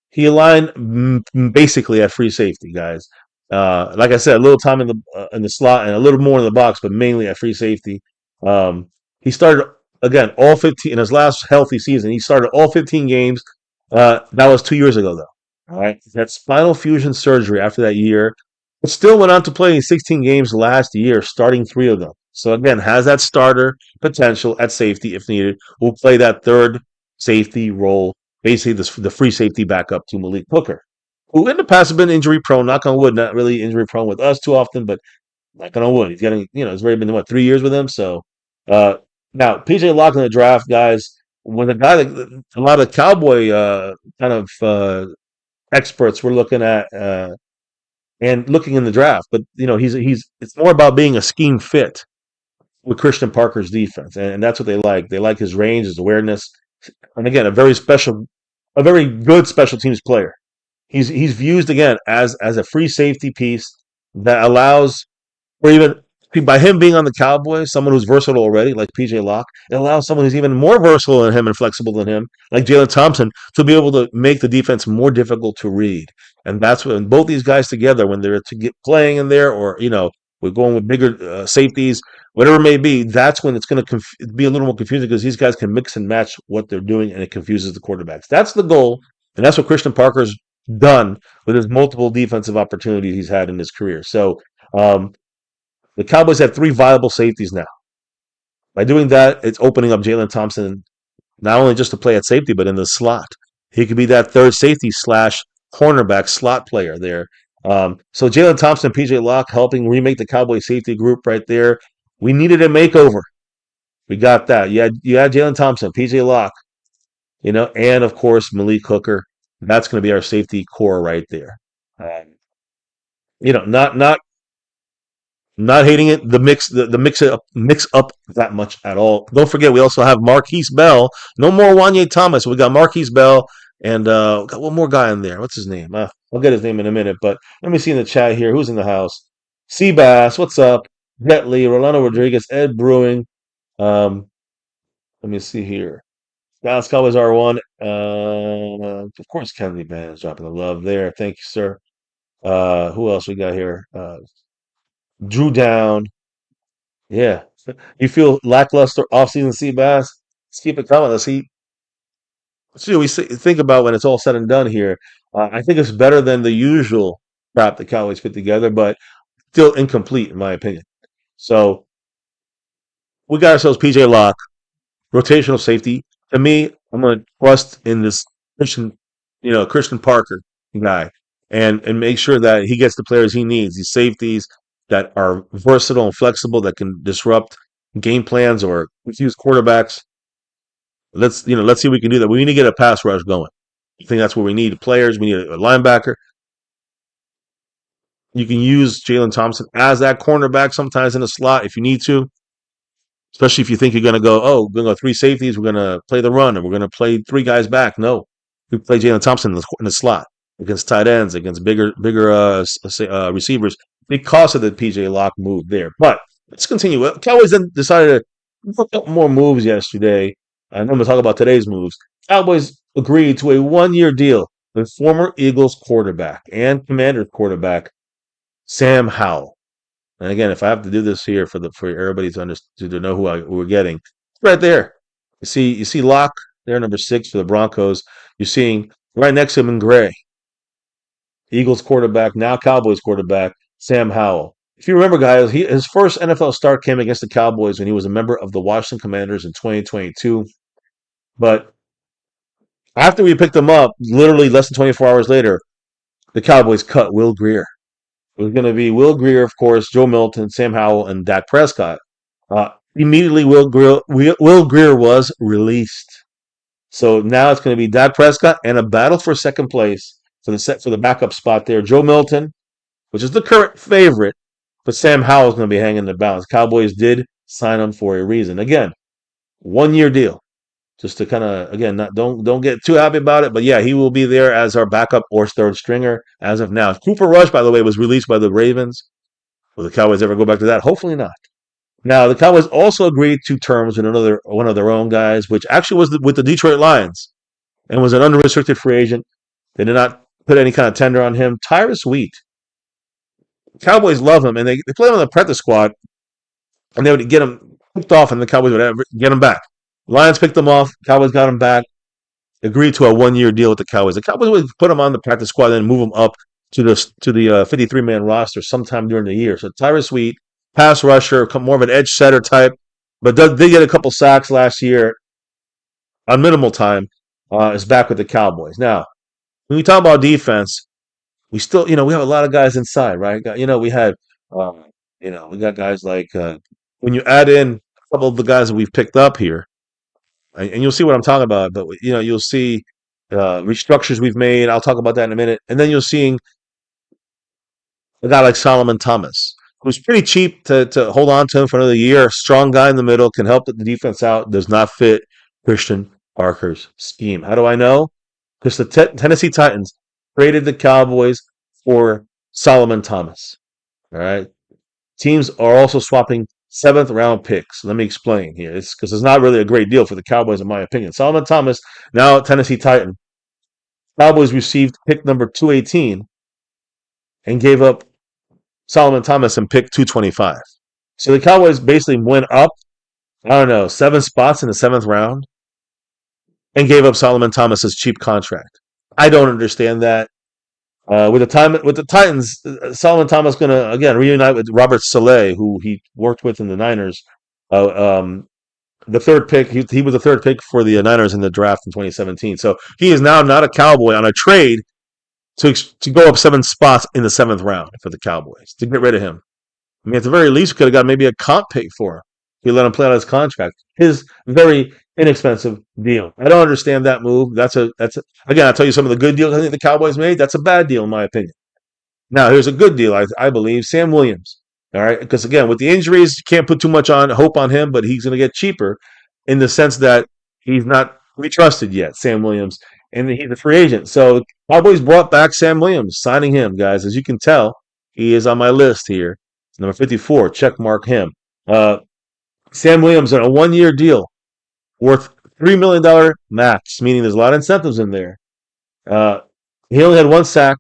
he aligned basically at free safety, guys. Like I said, a little time in the slot and a little more in the box, but mainly at free safety. He started again all 15 in his last healthy season. He started all 15 games. That was 2 years ago, though. All right, he had spinal fusion surgery after that year, but still went on to play 16 games last year, starting three of them. So again, has that starter potential at safety if needed. Will play that third safety role, basically the free safety backup to Malik Hooker, who in the past has been injury prone. Knock on wood, not really injury prone with us too often, but knock on wood, he's getting it's already been what 3 years with him. So uh, now PJ Locke in the draft, guys. When the guy that a lot of cowboy kind of experts were looking at and looking in the draft, but he's it's more about being a scheme fit with Christian Parker's defense, and that's what they like. They like his range, his awareness, and again, a very good special teams player. He's used again as a free safety piece that allows, or even by him being on the Cowboys, someone who's versatile already, like PJ Locke, it allows someone who's even more versatile than him and flexible than him, like Jaylen Thompson, to be able to make the defense more difficult to read. And that's when both these guys together, when they're to get playing in there, or we're going with bigger safeties, whatever it may be, that's when it's going to be a little more confusing because these guys can mix and match what they're doing, and it confuses the quarterbacks. That's the goal, and that's what Christian Parker's done with his multiple defensive opportunities he's had in his career. So the Cowboys have three viable safeties now. By doing that, it's opening up Jaylen Thompson not only just to play at safety, but in the slot. He could be that third safety slash cornerback slot player there. So Jaylen Thompson, PJ Locke helping remake the Cowboy safety group right there. We needed a makeover. We got that. You had Jaylen Thompson, PJ Locke, and of course Malik Hooker. That's going to be our safety core right there. Not hating it. The mix up that much at all. Don't forget, we also have Marquise Bell. No more Wanye Thomas. We got Marquise Bell and got one more guy in there. What's his name? I'll get his name in a minute. But let me see in the chat here. Who's in the house? Seabass. What's up? Jet Lee, Rolando Rodriguez, Ed Brewing. Let me see here. Dallas Cowboys R1. Of course, Kennedy Band is dropping the love there. Thank you, sir. Who else we got here? Drew Down. Yeah. You feel lackluster offseason sea bass? Let's keep it coming. Let's see what think about when it's all said and done here. I think it's better than the usual crap the Cowboys put together, but still incomplete in my opinion. So we got ourselves PJ Locke, rotational safety. To me, I'm going to trust in this Christian Parker guy, and make sure that he gets the players he needs. These safeties that are versatile and flexible, that can disrupt game plans or confuse quarterbacks. Let's see if we can do that. We need to get a pass rush going. I think that's what we need. Players, we need a linebacker. You can use Jaylen Thompson as that cornerback sometimes in the slot if you need to, especially if you think you're going to go, we're going to go three safeties, we're going to play the run, and we're going to play three guys back. No, we play Jaylen Thompson in the slot against tight ends, against bigger receivers because of the PJ Locke move there. But let's continue. Cowboys then decided to put up more moves yesterday. I'm going to talk about today's moves. Cowboys agreed to a 1-year deal with former Eagles quarterback and Commanders quarterback Sam Howell. And again, if I have to do this here for everybody to know who we're getting, right there. You see Locke there, number 6 for the Broncos. You're seeing right next to him in gray, Eagles quarterback, now Cowboys quarterback, Sam Howell. If you remember, guys, his first NFL start came against the Cowboys when he was a member of the Washington Commanders in 2022. But after we picked him up, literally less than 24 hours later, the Cowboys cut Will Grier. It was going to be Will Grier, of course, Joe Milton, Sam Howell, and Dak Prescott. Immediately, Will Grier was released. So now it's going to be Dak Prescott and a battle for second place for the backup spot there. Joe Milton, which is the current favorite, but Sam Howell's going to be hanging in the balance. Cowboys did sign him for a reason. Again, 1 year deal. Just to kind of again, not don't get too happy about it, but yeah, he will be there as our backup or third stringer as of now. Cooper Rush, by the way, was released by the Ravens. Will the Cowboys ever go back to that? Hopefully not. Now, the Cowboys also agreed to terms with another one of their own guys, which actually was with the Detroit Lions and was an unrestricted free agent. They did not put any kind of tender on him. Tyrus Wheat. Cowboys love him, and they play him on the practice squad, and they would get him picked off, and the Cowboys would get him back. Lions picked him off. Cowboys got him back. Agreed to a 1 year deal with the Cowboys. The Cowboys would put him on the practice squad and move him up to the 53-man roster sometime during the year. So Tyrus Wheat, pass rusher, more of an edge setter type, but did get a couple sacks last year on minimal time. Is back with the Cowboys. Now, when we talk about defense, we still, we have a lot of guys inside, right? We had, we got guys like when you add in a couple of the guys that we've picked up here, and you'll see what I'm talking about. But you'll see restructures we've made. I'll talk about that in a minute, and then you'll see a guy like Solomon Thomas, who's pretty cheap to hold on to him for another year. Strong guy in the middle, can help the defense out. Does not fit Christian Parker's scheme. How do I know? Because the Tennessee Titans traded the Cowboys for Solomon Thomas. All right. Teams are also swapping seventh round picks. Let me explain here. It's because it's not really a great deal for the Cowboys, in my opinion. Solomon Thomas, now Tennessee Titan. Cowboys received pick number 218 and gave up Solomon Thomas and pick 225. So the Cowboys basically went up, I don't know, 7 spots in the seventh round and gave up Solomon Thomas's cheap contract. I don't understand that. With the Titans, Solomon Thomas going to again reunite with Robert Saleh, who he worked with in the Niners. The third pick, he was the third pick for the Niners in the draft in 2017. So he is now not a Cowboy on a trade to go up 7 spots in the seventh round for the Cowboys to get rid of him. I mean, at the very least, we could have got maybe a comp pick for him. He let him play out his contract. His very inexpensive deal. I don't understand that move. Again, I'll tell you some of the good deals I think the Cowboys made. That's a bad deal in my opinion. Now, here's a good deal, I believe. Sam Williams. All right. Because again, with the injuries, you can't put too much hope on him, but he's going to get cheaper in the sense that he's not trusted yet, Sam Williams. And he's a free agent. So Cowboys brought back Sam Williams, signing him, guys. As you can tell, he is on my list here. Number 54, check mark him. Sam Williams on a 1 year deal worth $3 million max, meaning there's a lot of incentives in there. He only had 1 sack,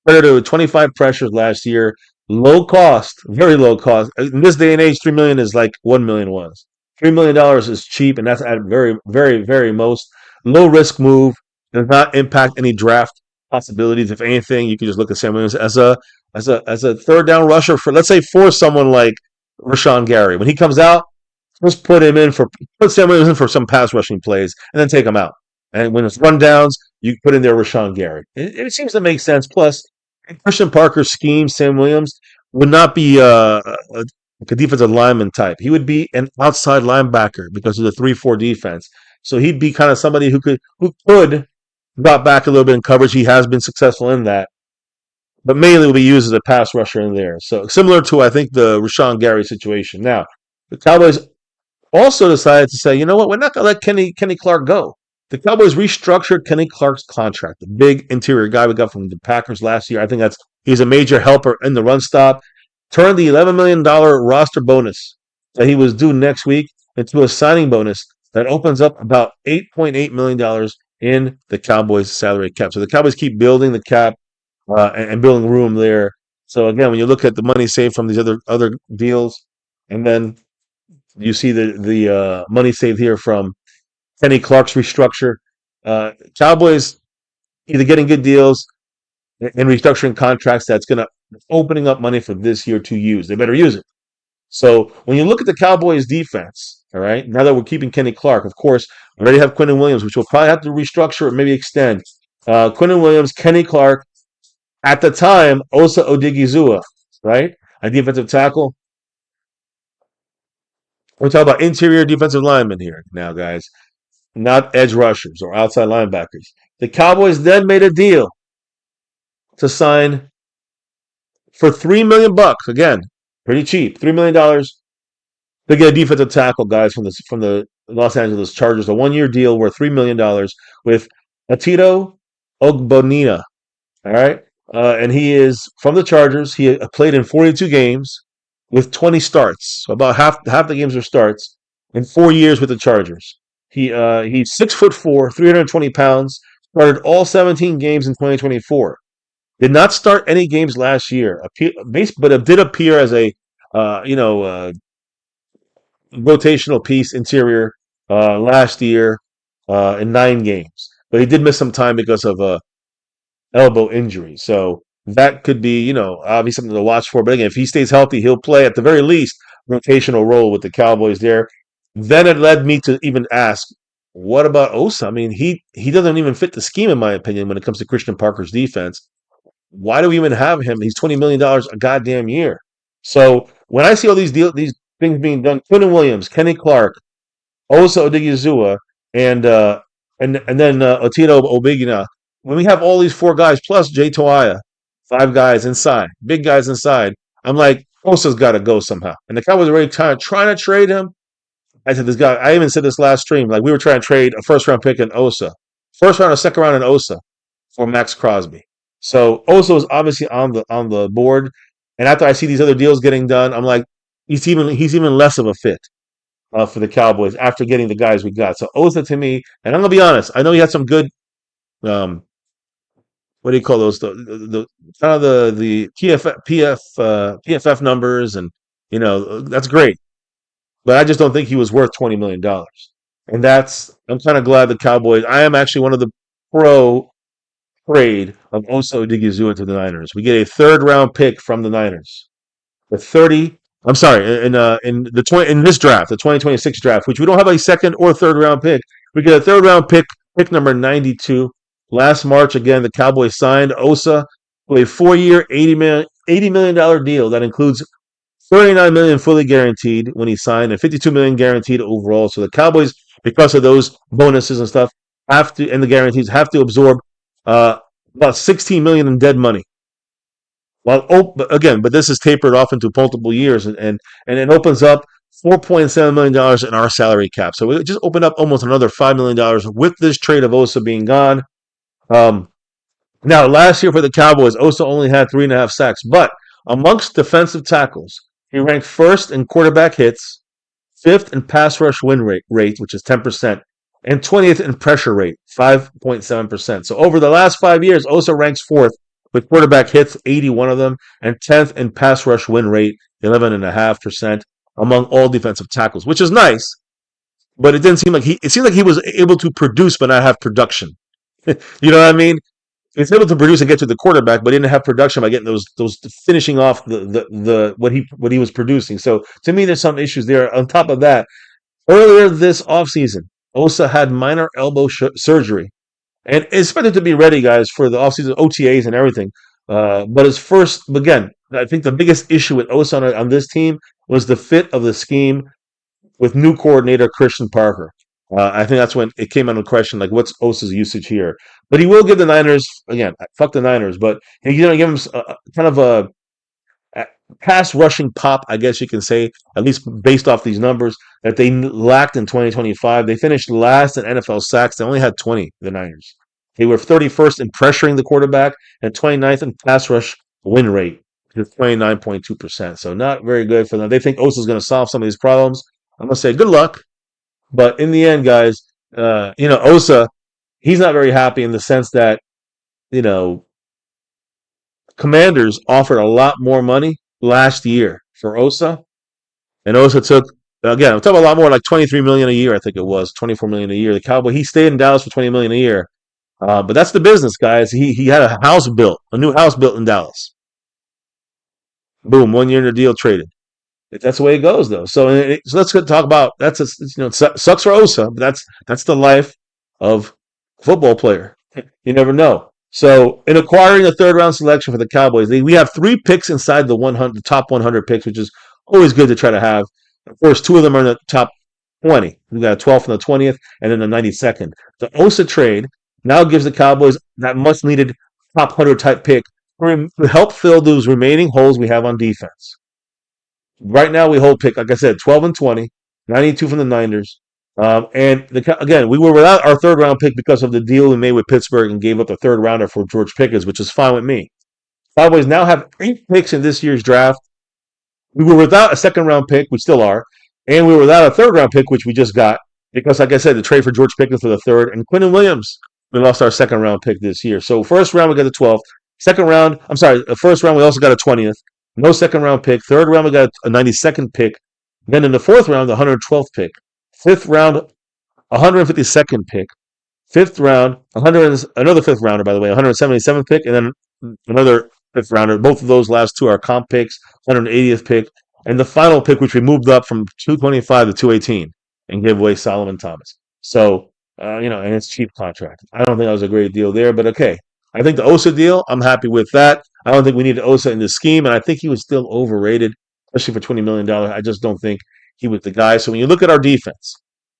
compared to 25 pressures last year. Low cost, very low cost. In this day and age, $3 million is like $1 million was. $3 million is cheap, and that's at very, very, very most. Low risk move. Does not impact any draft possibilities. If anything, you can just look at Sam Williams as a third down rusher for, let's say, for someone like Rashan Gary. When he comes out, just put Sam Williams in for some pass rushing plays, and then take him out. And when it's rundowns, you put in there Rashan Gary. It seems to make sense. Plus, in Christian Parker's scheme, Sam Williams would not be a defensive lineman type. He would be an outside linebacker because of the 3-4 defense. So he'd be kind of somebody who could drop back a little bit in coverage. He has been successful in that. But mainly will be used as a pass rusher in there. So similar to, I think, the Rashan Gary situation. Now, the Cowboys also decided to say, you know what, we're not going to let Kenny Clark go. The Cowboys restructured Kenny Clark's contract, the big interior guy we got from the Packers last year. I think he's a major helper in the run stop. Turned the $11 million roster bonus that he was due next week into a signing bonus that opens up about $8.8 million in the Cowboys' salary cap. So the Cowboys keep building the cap and building room there. So again, when you look at the money saved from these other deals, and then you see the money saved here from Kenny Clark's restructure, Cowboys either getting good deals and restructuring contracts that's going to opening up money for this year to use. They better use it. So when you look at the Cowboys defense, all right, now that we're keeping Kenny Clark, of course, we already have Quinnen Williams, which we'll probably have to restructure or maybe extend. Quinnen Williams, Kenny Clark, at the time, Osa Odighizuwa, right? A defensive tackle. We're talking about interior defensive linemen here now, guys. not edge rushers or outside linebackers. The Cowboys then made a deal to sign for $3 million. Again, pretty cheap, $3 million to get a defensive tackle, guys, from the Los Angeles Chargers. A 1 year deal worth $3 million with Atito Ogbonnia. All right, and he is from the Chargers. He played in 42 games with 20 starts. So about half the games are starts in 4 years with the Chargers. He's 6'4", 320 pounds. Started all 17 games in 2024. Did not start any games last year, but it did appear as a rotational piece interior last year in 9 games. But he did miss some time because of elbow injury. So that could be, obviously something to watch for. But again, if he stays healthy, he'll play at the very least rotational role with the Cowboys there. Then it led me to even ask, what about Osa? I mean, he doesn't even fit the scheme, in my opinion, when it comes to Christian Parker's defense. Why do we even have him? He's $20 million a goddamn year. So when I see all these things being done, Quinton Williams, Kenny Clark, Osa Odighizuwa, and and then Otito Obigina. When we have all these four guys plus Jay Toia, 5 guys inside, big guys inside, I'm like, Osa's got to go somehow. And the Cowboys are already trying to trade him. I said, this guy. I even said this last stream. Like we were trying to trade a first round pick in Osa, first round or second round in Osa for Max Crosby. So Osa is obviously on the board. And after I see these other deals getting done, I'm like, he's even less of a fit for the Cowboys after getting the guys we got. So Osa to me, and I'm gonna be honest, I know he had some good um, what do you call those? The kind of the PFF numbers, and that's great. But I just don't think he was worth $20 million. And I'm kind of glad the Cowboys. I am actually one of the pro trade of Osa Odighizuwa to the Niners. We get a third round pick from the Niners. The 30. I'm sorry, in this draft, the 2026 draft, which we don't have a second or third round pick. We get a third round pick number 92. Last March, again, the Cowboys signed Osa to a 4 year, $80 million deal that includes $39 million fully guaranteed when he signed and $52 million guaranteed overall. So the Cowboys, because of those bonuses and stuff, and the guarantees, have to absorb about $16 million in dead money. But this is tapered off into multiple years, and it opens up $4.7 million in our salary cap. So we just opened up almost another $5 million with this trade of Osa being gone. Now, last year for the Cowboys, Osa only had 3.5 sacks, but amongst defensive tackles, he ranked first in quarterback hits, fifth in pass rush win rate, which is 10%, and 20th in pressure rate, 5.7%. So over the last 5 years, Osa ranks fourth with quarterback hits, 81 of them, and 10th in pass rush win rate, 11.5% among all defensive tackles, which is nice. But it didn't seem like it seemed like he was able to produce but not have production. You know what I mean? He's able to produce and get to the quarterback, but he didn't have production by getting those finishing off the what he was producing. So to me, there's some issues there. On top of that, earlier this offseason, Osa had minor elbow surgery and is expected to be ready, guys, for the offseason OTAs and everything. But again, I think the biggest issue with Osa on this team was the fit of the scheme with new coordinator Christian Parker. I think that's when it came under question, like, what's Osa's usage here? But he will give the Niners, again, fuck the Niners, but he's going to give them kind of a pass rushing pop, I guess you can say, at least based off these numbers, that they lacked in 2025. They finished last in NFL sacks. They only had 20, the Niners. They were 31st in pressuring the quarterback and 29th in pass rush win rate, which is 29.2%. So not very good for them. They think Osa's going to solve some of these problems. I'm going to say good luck. But in the end, guys, Osa, he's not very happy in the sense that, Commanders offered a lot more money last year for Osa. And Osa took, again, I'm talking about a lot more, like $23 million a year, I think it was, $24 million a year. The Cowboy, he stayed in Dallas for $20 million a year. But that's the business, guys. He had a new house built in Dallas. Boom, 1 year in the deal traded. That's the way it goes, though. So let's talk about it sucks for Osa, but that's the life of a football player. You never know. So in acquiring a third round selection for the Cowboys, we have 3 picks inside the top 100 picks, which is always good to try to have. Of course, 2 of them are in the top 20. We got a 12th and a 20th, and then the 92nd. The Osa trade now gives the Cowboys that much needed top 100 type pick to help fill those remaining holes we have on defense. Right now, we hold pick, like I said, 12 and 20, 92 from the Niners. Again, we were without our third round pick because of the deal we made with Pittsburgh and gave up the third rounder for George Pickens, which is fine with me. Cowboys now have 8 picks in this year's draft. We were without a second round pick, we still are, and we were without a third round pick, which we just got because, like I said, the trade for George Pickens for the third and Quinnen Williams. We lost our second round pick this year. So first round we got the 12th. Second round, I'm sorry, the first round we also got a 20th. No second round pick. Third round we got a 92nd pick. Then in the fourth round, the 112th pick. Fifth round, 152nd pick. Fifth round, another fifth rounder, by the way, 177th pick, and then another fifth rounder. Both of those last two are comp picks, 180th pick, and the final pick, which we moved up from 225 to 218 and gave away Solomon Thomas. So, and it's cheap contract. I don't think that was a great deal there, but okay. I think the Osa deal, I'm happy with that. I don't think we need Osa in the scheme, and I think he was still overrated, especially for $20 million. I just don't think he was the guy. So when you look at our defense,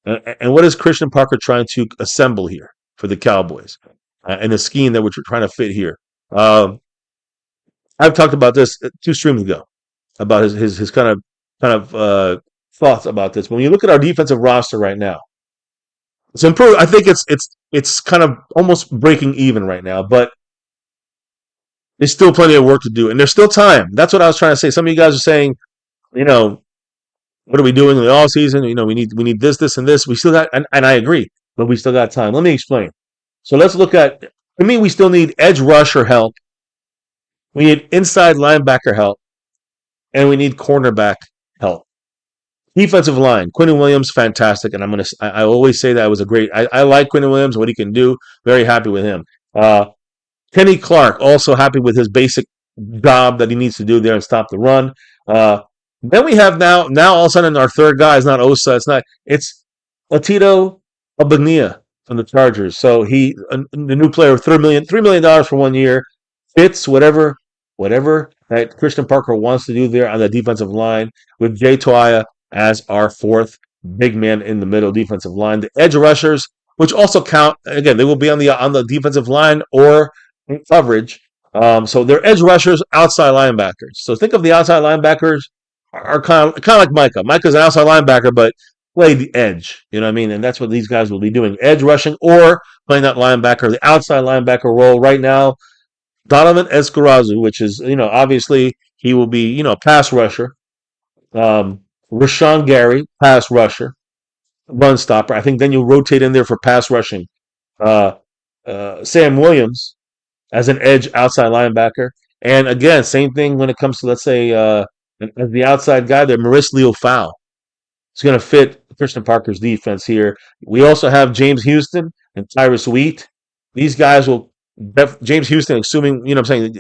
and what is Christian Parker trying to assemble here for the Cowboys, and the scheme that we're trying to fit here? I've talked about this 2 streams ago about his kind of thoughts about this. When you look at our defensive roster right now, it's improved. I think it's kind of almost breaking even right now, but there's still plenty of work to do, and there's still time. That's what I was trying to say. Some of you guys are saying, what are we doing in the off season? We need this, and this. We still got, and I agree, but we still got time. Let me explain. So let's look at. To me, we still need edge rusher help. We need inside linebacker help, and we need cornerback help. Defensive line, Quinnen Williams, fantastic, and I always say that was a great. I like Quinnen Williams, what he can do. Very happy with him. Kenny Clark, also happy with his basic job that he needs to do there and stop the run. Then we have now all of a sudden our third guy is not Osa. It's Osa Odighizuwa from the Chargers. So the new player, $3 million for 1 year, fits whatever that Christian Parker wants to do there on the defensive line with Jay Toia as our fourth big man in the middle defensive line. The edge rushers, which also count, again, they will be on the defensive line or in coverage. So they're edge rushers, outside linebackers. So think of the outside linebackers are kind of like Micah. Micah's an outside linebacker, but play the edge. You know what I mean? And that's what these guys will be doing. Edge rushing or playing that linebacker, the outside linebacker role. Right now, Donovan Escarazu, which is, obviously he will be, pass rusher. Rashan Gary, pass rusher, run stopper. I think then you rotate in there for pass rushing. Sam Williams as an edge outside linebacker. And again, same thing when it comes to, let's say, as the outside guy there, Maurice Leo-Fowl. It's going to fit Christian Parker's defense here. We also have James Houston and Tyrus Wheat. These guys will, James Houston, assuming, I'm saying,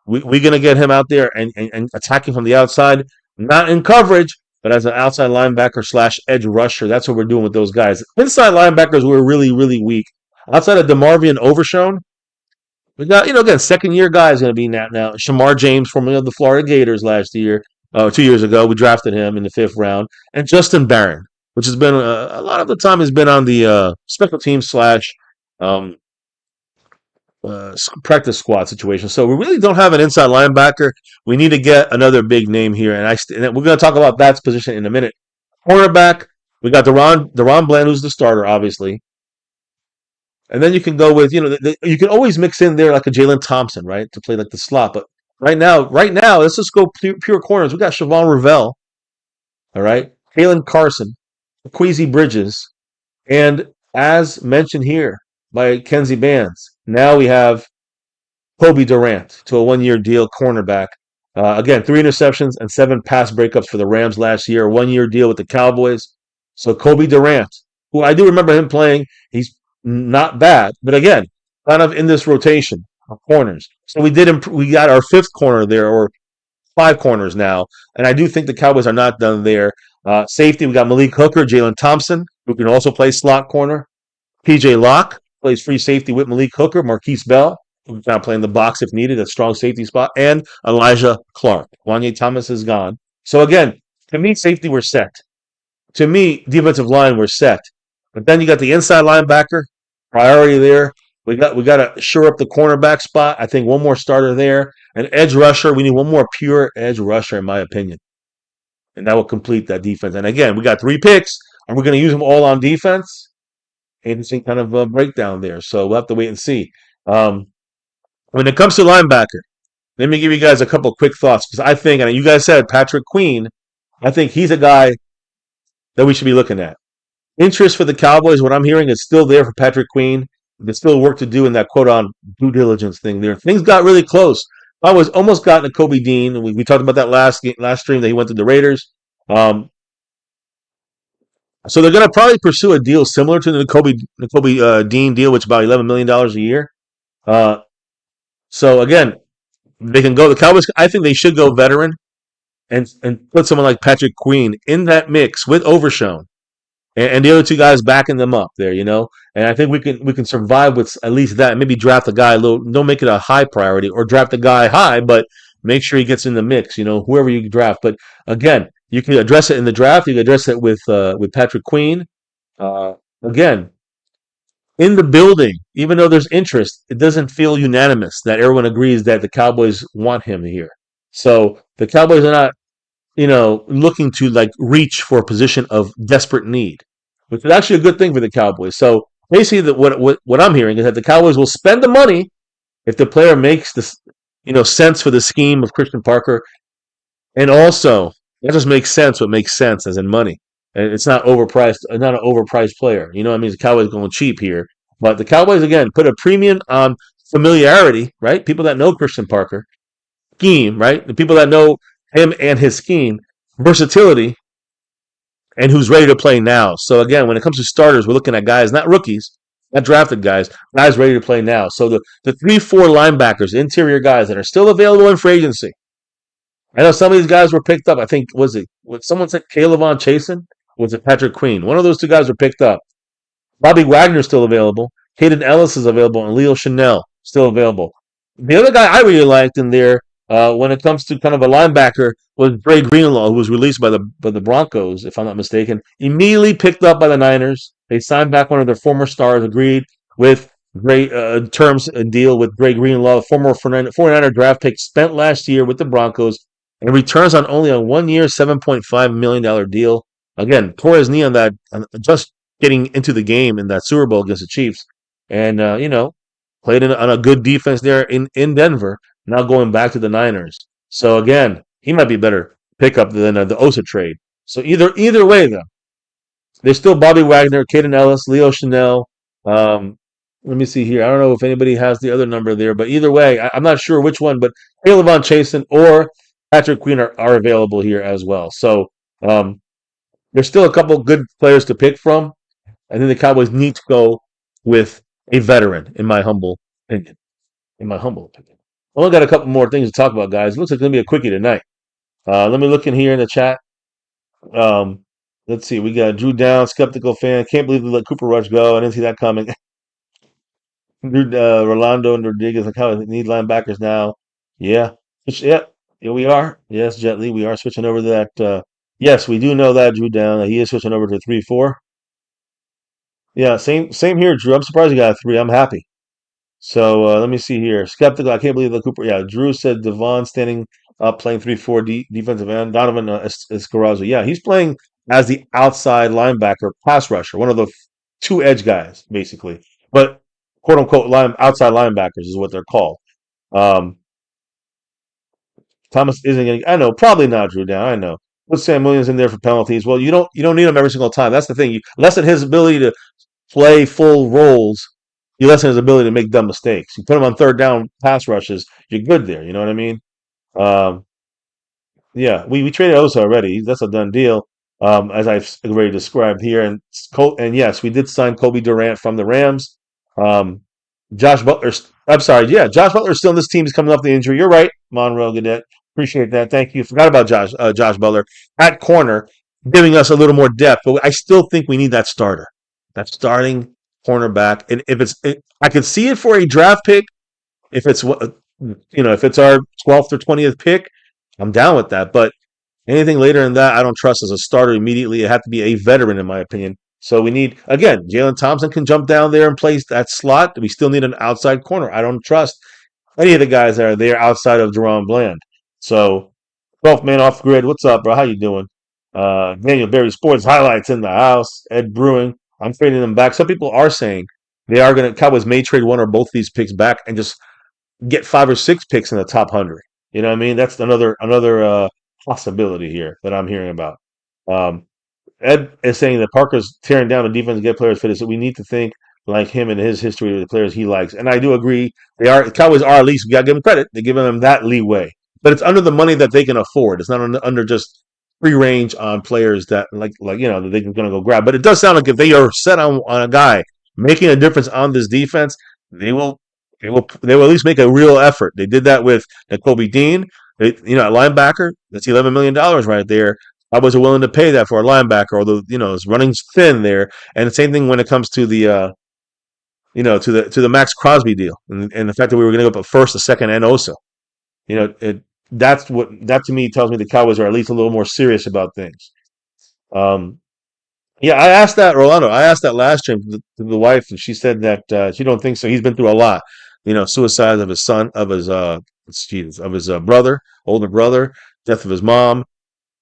we're going to get him out there and attacking from the outside, not in coverage, but as an outside linebacker / edge rusher. That's what we're doing with those guys. Inside linebackers were really, really weak. Outside of DeMarvion Overshown, we got, again, second-year guy is going to be now. Shamar James from the Florida Gators last year, 2 years ago. We drafted him in the 5th round. And Justin Barron, which has been, a lot of the time has been on the special teams / practice squad situation. So we really don't have an inside linebacker. We need to get another big name here. And we're going to talk about that position in a minute. Cornerback, we got Deron Bland, who's the starter, obviously. And then you can go with, you can always mix in there like a Jaylen Thompson, right, to play like the slot. But right now, let's just go pure corners. We got Siobhan Ravel, all right, Kalen Carson, Kwesi Bridges, and as mentioned here by Kenzie Bands, now we have Kobe Durant to a 1-year deal, cornerback. Again, 3 interceptions and 7 pass breakups for the Rams last year, 1-year deal with the Cowboys. So Kobe Durant, who I do remember him playing, he's not bad, but again, kind of in this rotation of corners. So we got our 5th corner there, or 5 corners now, and I do think the Cowboys are not done there. Safety, we got Malik Hooker, Jaylen Thompson, who can also play slot corner. PJ Locke plays free safety with Malik Hooker. Marquise Bell, who's now playing the box if needed, a strong safety spot. And Elijah Clark. Wanye Thomas is gone. So again, to me, safety, we're set. to me, defensive line we're set. But then you got the inside linebacker priority there. We got to shore up the cornerback spot. I think one more starter there, an edge rusher. We need one more pure edge rusher, in my opinion, and that will complete that defense. And again, we got 3 picks, and we're going to use them all on defense. Interesting kind of breakdown there. So we'll have to wait and see. Um, when it comes to linebacker, let me give you guys a couple quick thoughts because I think, and you guys said Patrick Queen. I think he's a guy that we should be looking at. Interest for the Cowboys, what I'm hearing, is still there for Patrick Queen. There's still work to do in that quote on due diligence thing there. Things got really close. I was almost gotten to Kobe Dean. We talked about that last stream that he went to the Raiders. Um, so they're going to probably pursue a deal similar to the Kobe Dean deal, which is about $11 million a year. Uh, so again, they can go. The Cowboys, I think they should go veteran and put someone like Patrick Queen in that mix with Overshown and the other 2 guys backing them up there, And I think we can survive with at least that. Maybe draft a guy a little. Don't make it a high priority, or draft a guy high, but make sure he gets in the mix. Whoever you draft. But again, you can address it in the draft. You can address it with Patrick Queen. Uh, again, in the building, even though there's interest, it doesn't feel unanimous that everyone agrees that the Cowboys want him here. So the Cowboys are not looking to like reach for a position of desperate need, which is actually a good thing for the Cowboys. So basically, what I'm hearing is that the Cowboys will spend the money if the player makes this, sense for the scheme of Christian Parker, and also that just makes sense. What makes sense as in money, and it's not overpriced, not an overpriced player. You know what I mean? The Cowboys going cheap here, but the Cowboys again put a premium on familiarity, right? People that know Christian Parker scheme, right? The people that know him and his scheme, versatility, and who's ready to play now. So again, when it comes to starters, we're looking at guys, not rookies, not drafted guys ready to play now. So the 3-4 linebackers, interior guys that are still available in free agency. I know some of these guys were picked up. I think was someone said Kayvon Chasen? Was it Patrick Queen? One of those 2 guys were picked up. Bobby Wagner's still available. Hayden Ellis is available, and Leo Chanel still available. The other guy I really liked in there, when it comes to kind of a linebacker, was Dre Greenlaw, who was released by the Broncos, if I'm not mistaken. Immediately picked up by the Niners. They signed back one of their former stars, agreed with great terms and deal with Dre Greenlaw, former 49er draft pick, spent last year with the Broncos, and returns on only a 1-year, $7.5 million deal. Again, tore his knee on that, just getting into the game in that Super Bowl against the Chiefs. And, played on a good defense there in Denver, now going back to the Niners. So, again, he might be better pickup than the Osa trade. So, either way, though, there's still Bobby Wagner, Caden Ellis, Leo Chanel. Let me see here. I don't know if anybody has the other number there, but either way, I'm not sure which one, but Kayvon Chasen or Patrick Queen are available here as well. So, there's still a couple good players to pick from. I think the Cowboys need to go with a veteran, in my humble opinion. In my humble opinion. Only got a couple more things to talk about, guys. Looks like it's going to be a quickie tonight. Let me look in here in the chat. Um, let's see. We got Drew Down, skeptical fan. Can't believe they let Cooper Rush go. I didn't see that coming. Rolando and Rodriguez, like how they need linebackers now. Yeah. Yeah. Here we are. Yes, Jet Li, we are switching over to that. Yes, we do know that, Drew Down. He is switching over to 3-4. Yeah, same here, Drew. I'm surprised you got a 3. I'm happy. So let me see here. Skeptical. I can't believe the Cooper. Yeah, Drew said Devon standing up playing 3-4 defensive end. Donovan Escarraza. Yeah, he's playing as the outside linebacker, pass rusher, one of the 2 edge guys, basically. But quote unquote outside linebackers is what they're called. Um, Thomas isn't getting. I know, probably not Drew Down. I know. Put Sam Williams in there for penalties. Well, you don't need him every single time. That's the thing. You lessen his ability to play full roles, you lessen his ability to make dumb mistakes. You put him on third down pass rushes, you're good there. You know what I mean? Um, yeah, we traded Osa already. That's a done deal, as I've already described here. And yes, we did sign Kobe Durant from the Rams. Um, Josh Butler. I'm sorry. Yeah, Josh Butler is still in this team. He's coming off the injury. You're right, Monroe Gadet. Appreciate that. Thank you. Forgot about Josh Butler at corner, giving us a little more depth. But I still think we need that starter, that starting cornerback. And I could see it for a draft pick. If it's if it's our 12th or 20th pick, I'm down with that. But Anything later than that, I don't trust as a starter immediately. It had to be a veteran, in my opinion. So we need, again, Jaylen Thompson can jump down there and play that slot. We still need an outside corner. I don't trust any of the guys that are there outside of Jerron Bland. So, 12th man off grid. What's up, bro? How you doing? Daniel Berry Sports highlights in the house. Ed Brewing. I'm trading them back. Some people are saying they are going to, Cowboys may trade one or both of these picks back and just get 5 or 6 picks in the top 100. You know what I mean? That's another possibility here that I'm hearing about. Um, Ed is saying that Parker's tearing down the defense to get players fitted, so we need to think like him and his history of the players he likes. And I do agree. The Cowboys are, at least we got to give them credit. They're giving them that leeway, but it's under the money that they can afford. It's not under just free range on players that that they're going to go grab. But it does sound like if they are set on a guy making a difference on this defense, they will they will at least make a real effort. They did that with Kobe Dean. At linebacker, that's $11 million right there. Cowboys are willing to pay that for a linebacker, although his running's thin there. And the same thing when it comes to the to the Max Crosby deal, and the fact that we were going to go up a first, a second, and Osa. That to me tells me the Cowboys are at least a little more serious about things. Um, yeah, I asked that Rolando. I asked that last time to the wife, and she said that she don't think so. He's been through a lot. Suicide of his son, of his brother, older brother, death of his mom,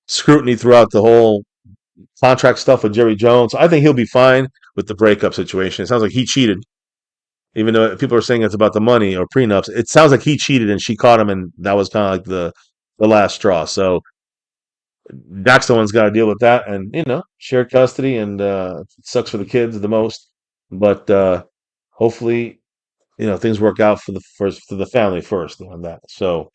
scrutiny throughout the whole contract stuff with Jerry Jones. I think he'll be fine with the breakup situation. It sounds like he cheated, even though people are saying it's about the money or prenups. It sounds like he cheated and she caught him, and that was kind of like the last straw. So Dak's the one's got to deal with that, and shared custody, and it sucks for the kids the most. But hopefully, things work out for the family first on that. So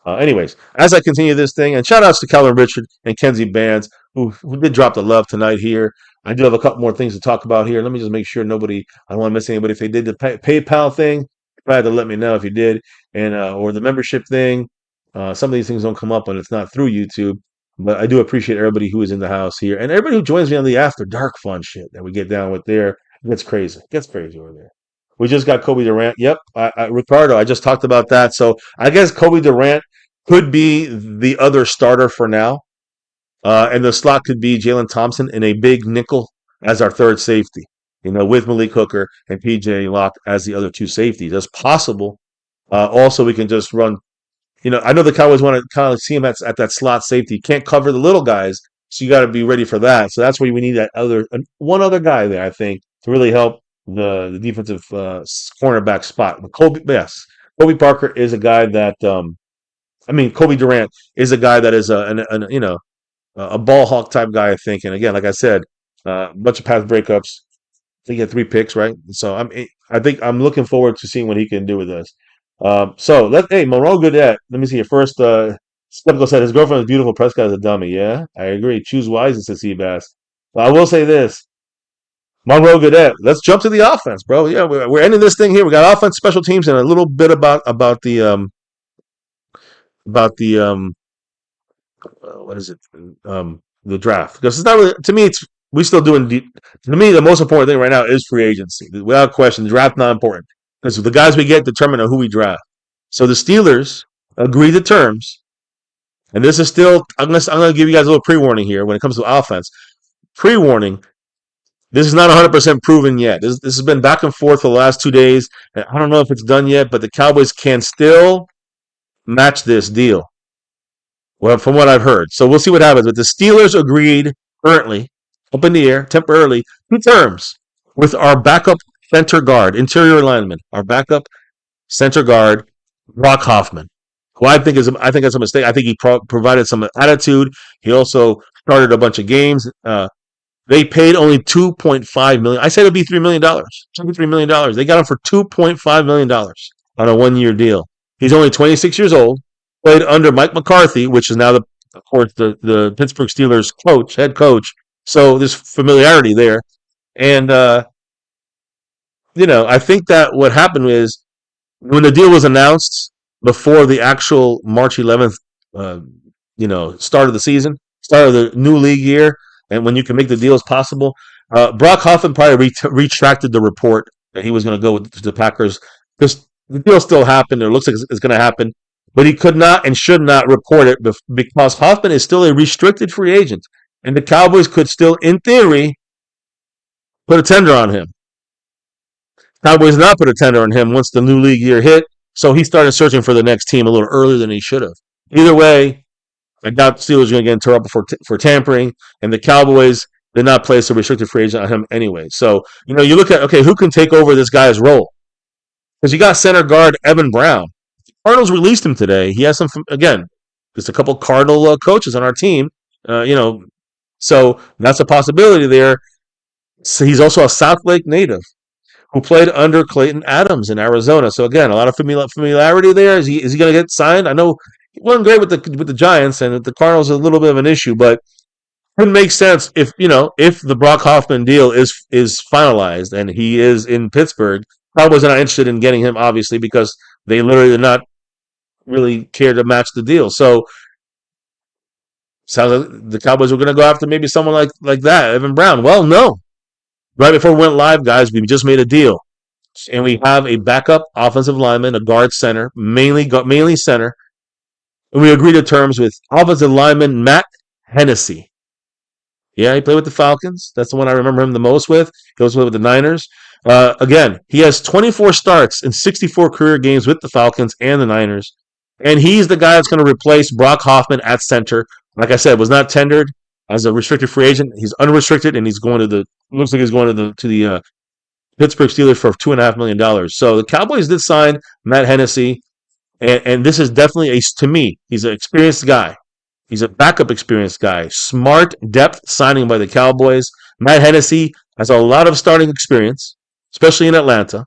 anyways, as I continue this thing, and shout outs to Calvin Richard and Kenzie Bands, who did drop the love tonight here. I do have a couple more things to talk about here. Let me just make sure I don't want to miss anybody. If they did the PayPal thing, you had to let me know if you did, and or the membership thing. Some of these things don't come up when it's not through YouTube, but I do appreciate everybody who is in the house here and everybody who joins me on the After Dark fun shit that we get down with there. It gets crazy over there. We just got Kobe Durant. Yep, Ricardo. I just talked about that. So I guess Kobe Durant could be the other starter for now. And the slot could be Jaylen Thompson in a big nickel as our third safety, with Malik Hooker and PJ Locke as the other two safeties. That's possible. Also, we can just run. I know the Cowboys want to kind of see him at that slot safety. You can't cover the little guys, so you got to be ready for that. So that's where we need that one other guy there, I think, to really help the defensive cornerback spot. But Kobe Parker is a guy that. Kobe Durant is a guy that is a ball hawk type guy, I think. And again, like I said, a bunch of past breakups. I think he had 3 picks, right? So I think I'm looking forward to seeing what he can do with us. Hey, Monroe Goodette. Let me see your first. Skeptical said his girlfriend is beautiful. Prescott is a dummy. Yeah, I agree. Choose wisely, says Seabass. But I will say this. Monroe Goodette. Let's jump to the offense, bro. Yeah, we're ending this thing here. We got offense, special teams, and a little bit about the what is it? The draft, because it's not really, to me. It's we still doing. To me, the most important thing right now is free agency. Without question, the draft not important because the guys we get determine who we draft. So the Steelers agree to terms, and this is still. I'm gonna give you guys a little pre-warning here when it comes to offense. Pre-warning. This is not 100% proven yet. This has been back and forth for the last 2 days. And I don't know if it's done yet, but the Cowboys can still match this deal. Well, from what I've heard. So we'll see what happens. But the Steelers agreed currently, up in the air, temporarily, 2 terms with our backup center guard, interior lineman, our backup center guard, Brock Hoffman, who I think that's a mistake. I think he provided some attitude. He also started a bunch of games. They paid only $2.5 million. I said it'd be $3 million. $3 million. They got him for $2.5 million on a 1-year deal. He's only 26 years old. Played under Mike McCarthy, which is now of course, the Pittsburgh Steelers head coach. So there's familiarity there, and I think that what happened is when the deal was announced before the actual March 11th, start of the season, start of the new league year. And when you can make the deals possible, Brock Hoffman probably retracted the report that he was going to go with the Packers because the deal still happened. Or it looks like it's going to happen. but he could not and should not report it because Hoffman is still a restricted free agent, and the Cowboys could still, in theory, put a tender on him. Cowboys not put a tender on him once the new league year hit, so he started searching for the next team a little earlier than he should have. Either way, I doubt the Steelers are going to get in trouble for tampering, and the Cowboys did not place a restricted free agent on him anyway. So, you look at, okay, who can take over this guy's role? Because you got center guard Evan Brown. Cardinals released him today. He has some, again, just a couple Cardinal coaches on our team, so that's a possibility there. So he's also a South Lake native who played under Clayton Adams in Arizona. So again, a lot of familiarity there. Is he going to get signed? I know he wasn't great with the Giants, and the Cardinals are a little bit of an issue, but it would make sense if the Brock Hoffman deal is finalized and he is in Pittsburgh. Cowboys are not interested in getting him, obviously, because they literally did not really care to match the deal. So sounds like the Cowboys were going to go after maybe someone like that, Evan Brown. Well, no. Right before we went live, guys, we just made a deal. And we have a backup offensive lineman, a guard center, mainly center. And we agreed to terms with offensive lineman Matt Hennessy. Yeah, he played with the Falcons. That's the one I remember him the most with. He also played with the Niners. Again, he has 24 starts in 64 career games with the Falcons and the Niners. And he's the guy that's going to replace Brock Hoffman at center. Like I said, was not tendered as a restricted free agent. He's unrestricted, and he's going to looks like he's going to the Pittsburgh Steelers for $2.5 million. So the Cowboys did sign Matt Hennessy, and this is definitely to me, he's an experienced guy. He's a backup experienced guy. Smart depth signing by the Cowboys. Matt Hennessy has a lot of starting experience, especially in Atlanta.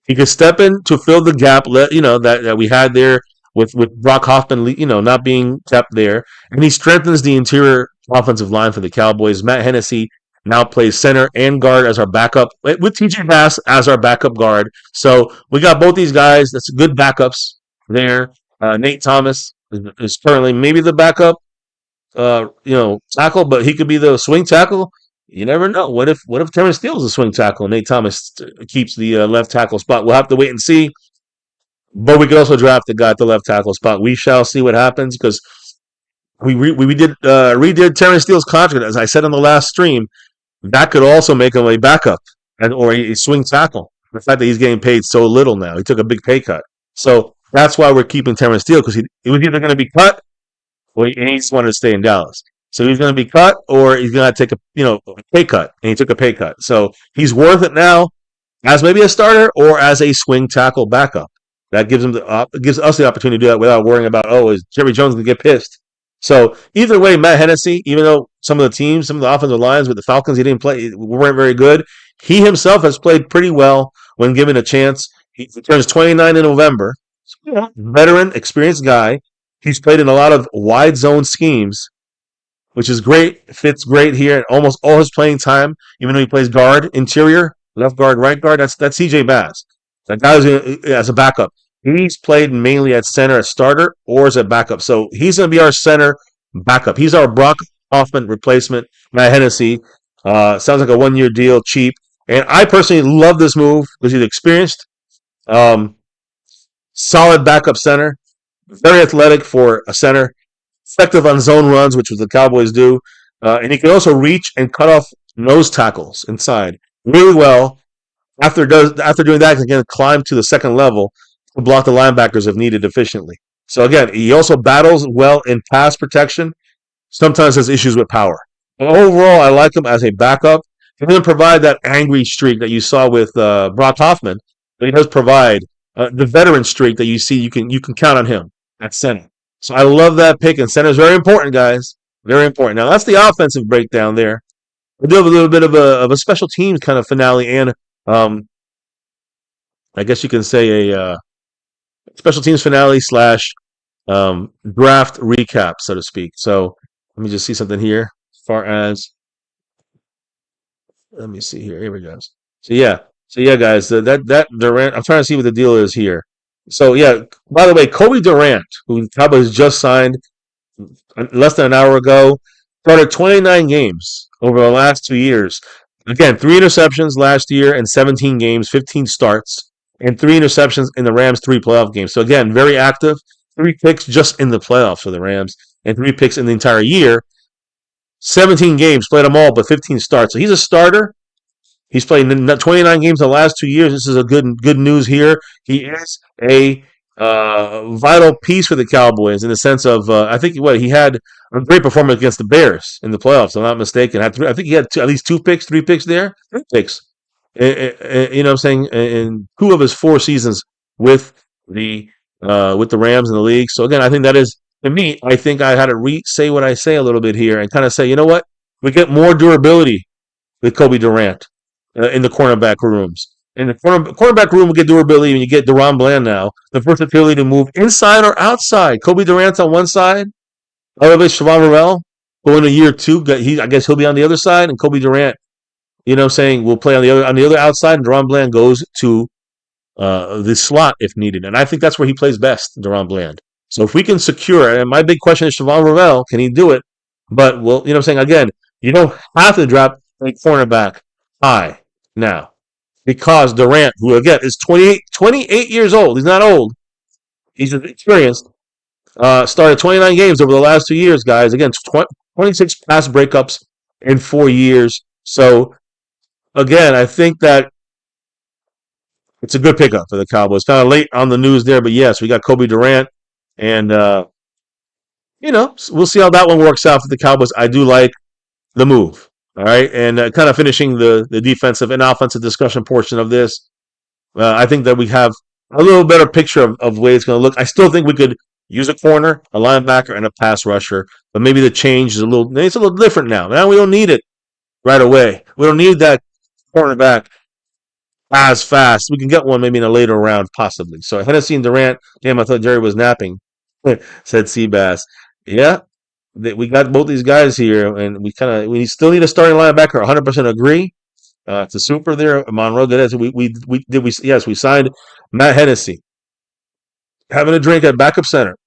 He could step in to fill the gap, that we had there with Brock Hoffman, not being kept there, and he strengthens the interior offensive line for the Cowboys. Matt Hennessy now plays center and guard as our backup, with TJ Bass as our backup guard. So we got both these guys. That's good backups there. Nate Thomas is currently maybe the backup, tackle, but he could be the swing tackle. You never know. What if Terrence Steele is a swing tackle and Nate Thomas keeps the left tackle spot? We'll have to wait and see. But we could also draft the guy at the left tackle spot. We shall see what happens, because we redid Terrence Steele's contract, as I said on the last stream. That could also make him a backup or a swing tackle. The fact that he's getting paid so little now, he took a big pay cut. So that's why we're keeping Terrence Steele, because he was either going to be cut or he just wanted to stay in Dallas. So he's going to be cut, or he's going to take a pay cut, and he took a pay cut. So he's worth it now as maybe a starter or as a swing tackle backup. That gives us the opportunity to do that without worrying about, is Jerry Jones going to get pissed? So either way, Matt Hennessy, even though some of the offensive lines with the Falcons, he didn't play, weren't very good, he himself has played pretty well when given a chance. He turns 29 in November. So, veteran, experienced guy. He's played in a lot of wide zone schemes, which is great. Fits great here. And almost all his playing time, even though he plays guard, interior, left guard, right guard, that's CJ Bass. That guy as a backup. He's played mainly at center, as starter, or as a backup. So he's going to be our center backup. He's our Brock Hoffman replacement. Matt Hennessy. Sounds like a one-year deal, cheap. And I personally love this move because he's experienced. Solid backup center. Very athletic for a center. Effective on zone runs, which was the Cowboys do. And he can also reach and cut off nose tackles inside really well. After doing that, he can climb to the second level to block the linebackers if needed efficiently. So again, he also battles well in pass protection. Sometimes has issues with power. But overall, I like him as a backup. He doesn't provide that angry streak that you saw with Brock Hoffman, but he does provide the veteran streak that you see. You can count on him at center. So I love that pick, and center is very important, guys. Very important. Now that's the offensive breakdown there. We'll do a little bit of a special teams kind of finale, and I guess you can say a special teams finale / draft recap, so to speak. So let me just see something here as far as, let me see here. Here we go. So yeah, guys, that Durant, I'm trying to see what the deal is here. So yeah, by the way, Kobe Durant, who Cowboys just signed less than an hour ago, started 29 games over the last 2 years. Again, 3 interceptions last year in 17 games, 15 starts, and 3 interceptions in the Rams' 3 playoff games. So again, very active. 3 picks just in the playoffs for the Rams, and 3 picks in the entire year. 17 games, played them all, but 15 starts. So he's a starter. He's played 29 games in the last 2 years. This is a good news here. He is a vital piece for the Cowboys in the sense of I think he had a great performance against the Bears in the playoffs. If I'm not mistaken. I think he had at least 2 picks, 3 picks there, 3 picks. You know what I'm saying? In 2 of his 4 seasons with the Rams in the league. So again, I think that is to me. I think I had to say what I say a little bit here and kind of say, you know what, we get more durability with Kobe Durant in the cornerback rooms. In the cornerback room, we get durability when you get Deron Bland now. The versatility to move inside or outside. Kobe Durant's on one side. Other Siobhan Morrell going to year 2. I guess he'll be on the other side, and Kobe Durant, you know what I'm saying, will play on the other outside, and Deron Bland goes to the slot if needed. And I think that's where he plays best, Deron Bland. So if we can secure, and my big question is Siobhan Morrell, can he do it? But, well, you know what I'm saying, again, you don't have to drop a cornerback high now. Because Durant, who again is 28 years old, he's not old, he's experienced, started 29 games over the last 2 years, guys. Again, 26 pass breakups in 4 years. So, again, I think that it's a good pickup for the Cowboys. Kind of late on the news there, but yes, we got Kobe Durant. And, we'll see how that one works out for the Cowboys. I do like the move. All right, and kind of finishing the defensive and offensive discussion portion of this, I think that we have a little better picture of the way it's going to look. I still think we could use a corner, a linebacker, and a pass rusher, but maybe the change is a little different now. Now we don't need it right away. We don't need that cornerback as fast. We can get one maybe in a later round, possibly. So Hennessy and Durant, damn, I thought Jerry was napping, said Seabass. Yeah. We got both these guys here, and we still need a starting linebacker. 100% agree. It's a super there, Monroe. We signed Matt Hennessy. Having a drink at backup center.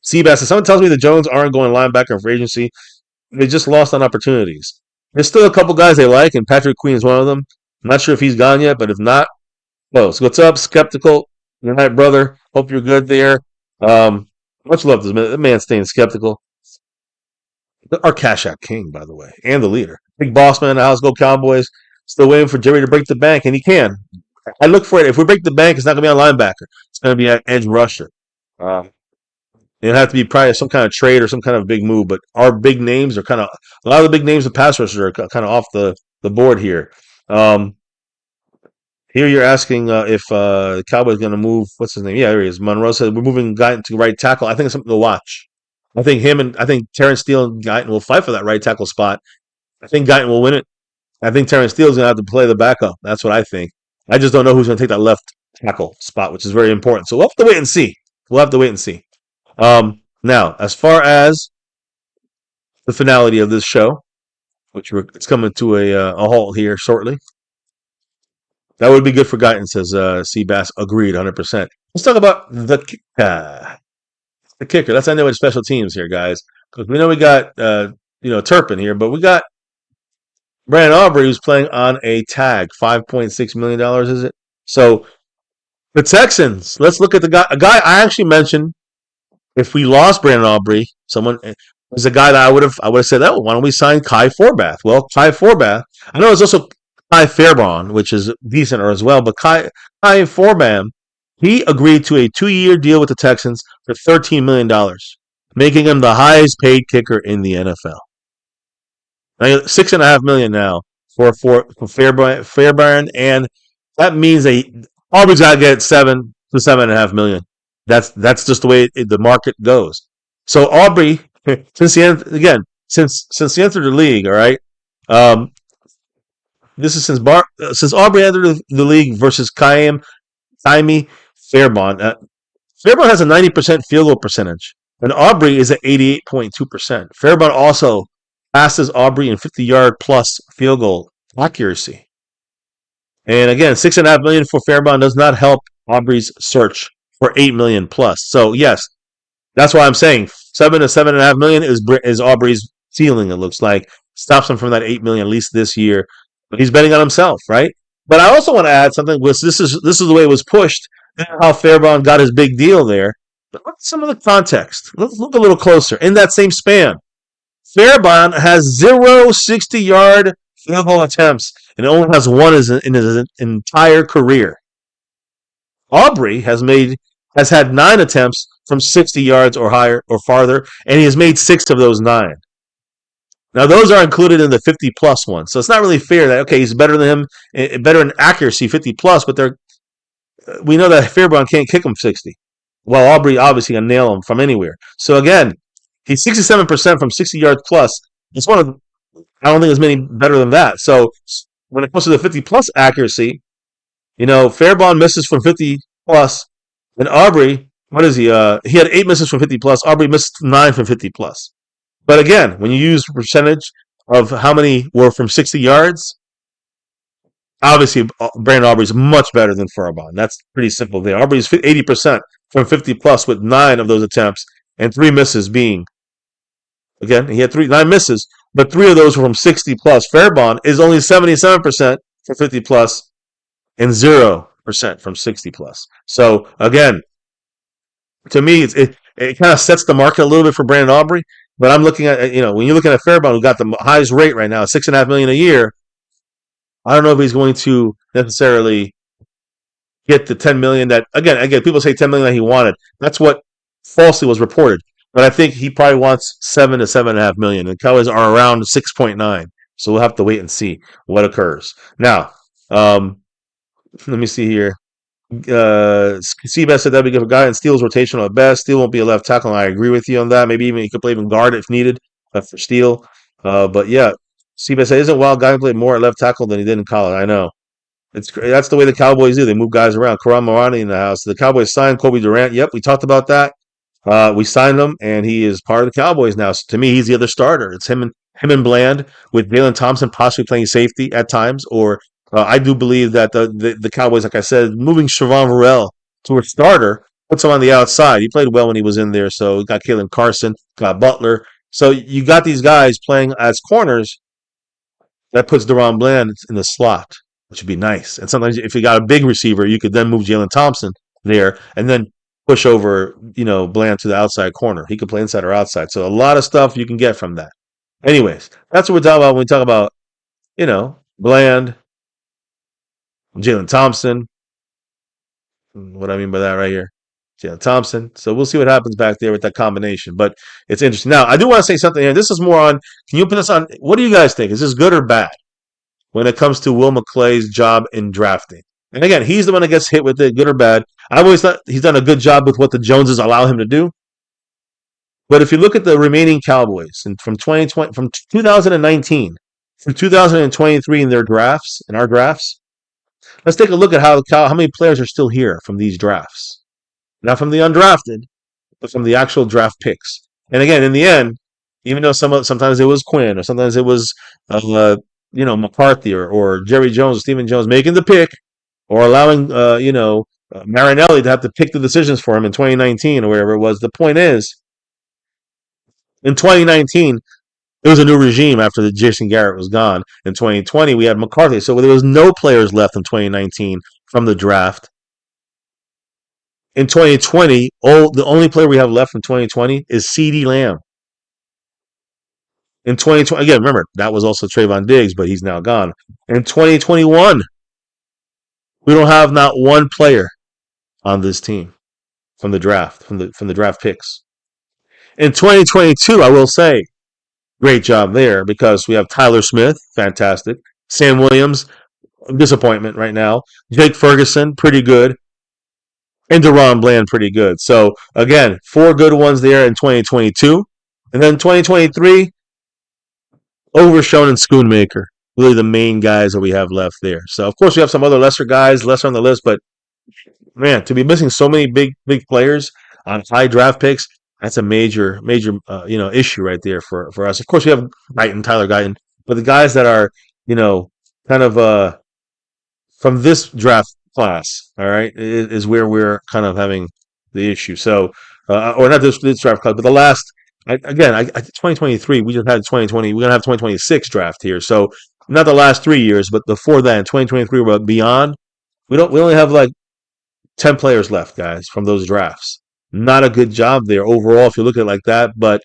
Seabass. If someone tells me the Jones aren't going linebacker for agency, they just lost on opportunities. There's still a couple guys they like, and Patrick Queen is one of them. I'm not sure if he's gone yet, but if not, close. What's up, Skeptical? Good night, brother. Hope you're good there. Much love to this man. That man's staying skeptical. Our Cash App King, by the way, and the leader. Big boss man, how's go Cowboys? Still waiting for Jerry to break the bank, and he can. I look for it. If we break the bank, it's not going to be on linebacker. It's going to be an edge rusher. It'll have to be probably some kind of trade or some kind of big move, but our big names are kind of, a lot of the big names of pass rushers are kind of off the board here. Here you're asking if the Cowboys going to move. What's his name? Yeah, there he is. Monroe said we're moving Guyton to right tackle. I think it's something to watch. I think Terrence Steele and Guyton will fight for that right tackle spot. I think Guyton will win it. I think Terrence Steele is going to have to play the backup. That's what I think. I just don't know who's going to take that left tackle spot, which is very important. So we'll have to wait and see. Now, as far as the finality of this show, it's coming to a halt here shortly. That would be good for Guyton, says Seabass. Agreed, 100%. Let's talk about the kicker. The kicker. Let's end it with special teams here, guys. Because we know we got Turpin here, but we got Brandon Aubrey who's playing on a tag. $5.6 million, is it? So the Texans, let's look at a guy I actually mentioned. If we lost Brandon Aubrey, someone was a guy that I would have said, why don't we sign Kai Forbath? Well, Kai Forbath, I know it's also Kai Fairbairn, which is decent as well, but Kai Forbath, he agreed to a 2-year deal with the Texans for $13 million, making him the highest paid kicker in the NFL. $6.5 million now for Fairbairn, and that means Auburn's got to get $7 to $7.5 million. That's just the way the market goes. So Aubrey, since he entered the league, all right. This is since Aubrey entered the league versus Jaime Fairbairn. Fairbairn has a 90% field goal percentage, and Aubrey is at 88.2%. Fairbairn also passes Aubrey in 50-yard plus field goal accuracy. And again, $6.5 million for Fairbairn does not help Aubrey's search for $8 million plus. So yes, that's why I'm saying $7 to $7.5 million is Aubrey's ceiling. It looks like stops him from that $8 million at least this year. But he's betting on himself, right? But I also want to add something. This is the way it was pushed. How Fairbairn got his big deal there. Some of the context. Let's look a little closer. In that same span, Fairbairn has zero 60-yard field goal attempts and only has one in his entire career. Aubrey has had 9 attempts from 60 yards or higher or farther, and he has made 6 of those 9. Now those are included in the 50 plus one, so it's not really fair that okay he's better than him, better in accuracy 50 plus, but we know that Fairbairn can't kick him 60. Well, Aubrey obviously can nail him from anywhere. So again, he's 67% from 60 yards plus. It's one of I don't think there's many better than that. So when it comes to the 50 plus accuracy, Fairbairn misses from 50 plus, and Aubrey, what is he? He had 8 misses from 50 plus. Aubrey missed 9 from 50 plus. But again, when you use percentage of how many were from 60 yards, obviously Brandon Aubrey's much better than Fairbairn. That's pretty simple there. Aubrey's 80% from 50 plus with 9 of those attempts and 3 misses being, again, he had 9 misses, but 3 of those were from 60 plus. Fairbairn is only 77% from 50 plus and 0% from 60 plus. So again, to me, it kind of sets the market a little bit for Brandon Aubrey. But I'm looking at, when you're looking at Fairbairn, who got the highest rate right now, $6.5 million a year. I don't know if he's going to necessarily get the 10 million that again people say 10 million that he wanted. That's what falsely was reported. But I think he probably wants 7 to 7.5 million. The Cowboys are around 6.9. So we'll have to wait and see what occurs. Now, let me see here. Seabass said that'd be good for guy, and Steele's rotational at best. Steele won't be a left tackle, and I agree with you on that. Maybe even he could play even guard if needed for Steele. But yeah, Seabass said, isn't Wild guy played more at left tackle than he did in college? I know. That's the way the Cowboys do. They move guys around. Karam Marani in the house. The Cowboys signed Kobe Durant. Yep, we talked about that. We signed him, and he is part of the Cowboys now. So to me, he's the other starter. It's him and Bland, with Jaylen Thompson possibly playing safety at times, or I do believe that the Cowboys, like I said, moving Siobhan Varell to a starter puts him on the outside. He played well when he was in there, so got Kalen Carson, got Butler. So you got these guys playing as corners. That puts Deron Bland in the slot, which would be nice. And sometimes if you got a big receiver, you could then move Jaylen Thompson there and then push over, Bland to the outside corner. He could play inside or outside. So a lot of stuff you can get from that. Anyways, that's what we're talking about when we talk about, Bland, Jaylen Thompson. What I mean by that right here, Jaylen Thompson. So we'll see what happens back there with that combination. But it's interesting. Now, I do want to say something here. This is more on, can you put this on, what do you guys think? Is this good or bad when it comes to Will McClay's job in drafting? And again, he's the one that gets hit with it, good or bad. I've always thought he's done a good job with what the Joneses allow him to do. But if you look at the remaining Cowboys and from 2019 through 2023 in our drafts, let's take a look at how many players are still here from these drafts. Not from the undrafted, but from the actual draft picks. And again, in the end, even though sometimes it was Quinn or sometimes it was McCarthy or Jerry Jones or Stephen Jones making the pick or allowing Marinelli to have to pick the decisions for him in 2019 or wherever it was. The point is, in 2019, it was a new regime after the Jason Garrett was gone. In 2020, we had McCarthy. So there was no players left in 2019 from the draft. In 2020, the only player we have left from 2020 is CeeDee Lamb. In 2020, again, remember, that was also Trayvon Diggs, but he's now gone. In 2021, we don't have not one player on this team from the draft, from the draft picks. In 2022, I will say, great job there because we have Tyler Smith, fantastic. Sam Williams, disappointment right now. Jake Ferguson, pretty good. And Deron Bland, pretty good. So, again, 4 good ones there in 2022. And then 2023, Overshown and Schoonmaker. Really the main guys that we have left there. So, of course, we have some other lesser guys, lesser on the list. But, man, to be missing so many big players on high draft picks, that's a major issue right there for us. Of course, we have Tyler Guyton. But the guys that are, kind of from this draft class, all right, is where we're kind of having the issue. So, or not this draft class, but the last, 2023, we just had 2020. We're going to have 2026 draft here. So, not the last 3 years, but before that, in 2023, but beyond, we only have like 10 players left, guys, from those drafts. not a good job there overall if you look at it like that. But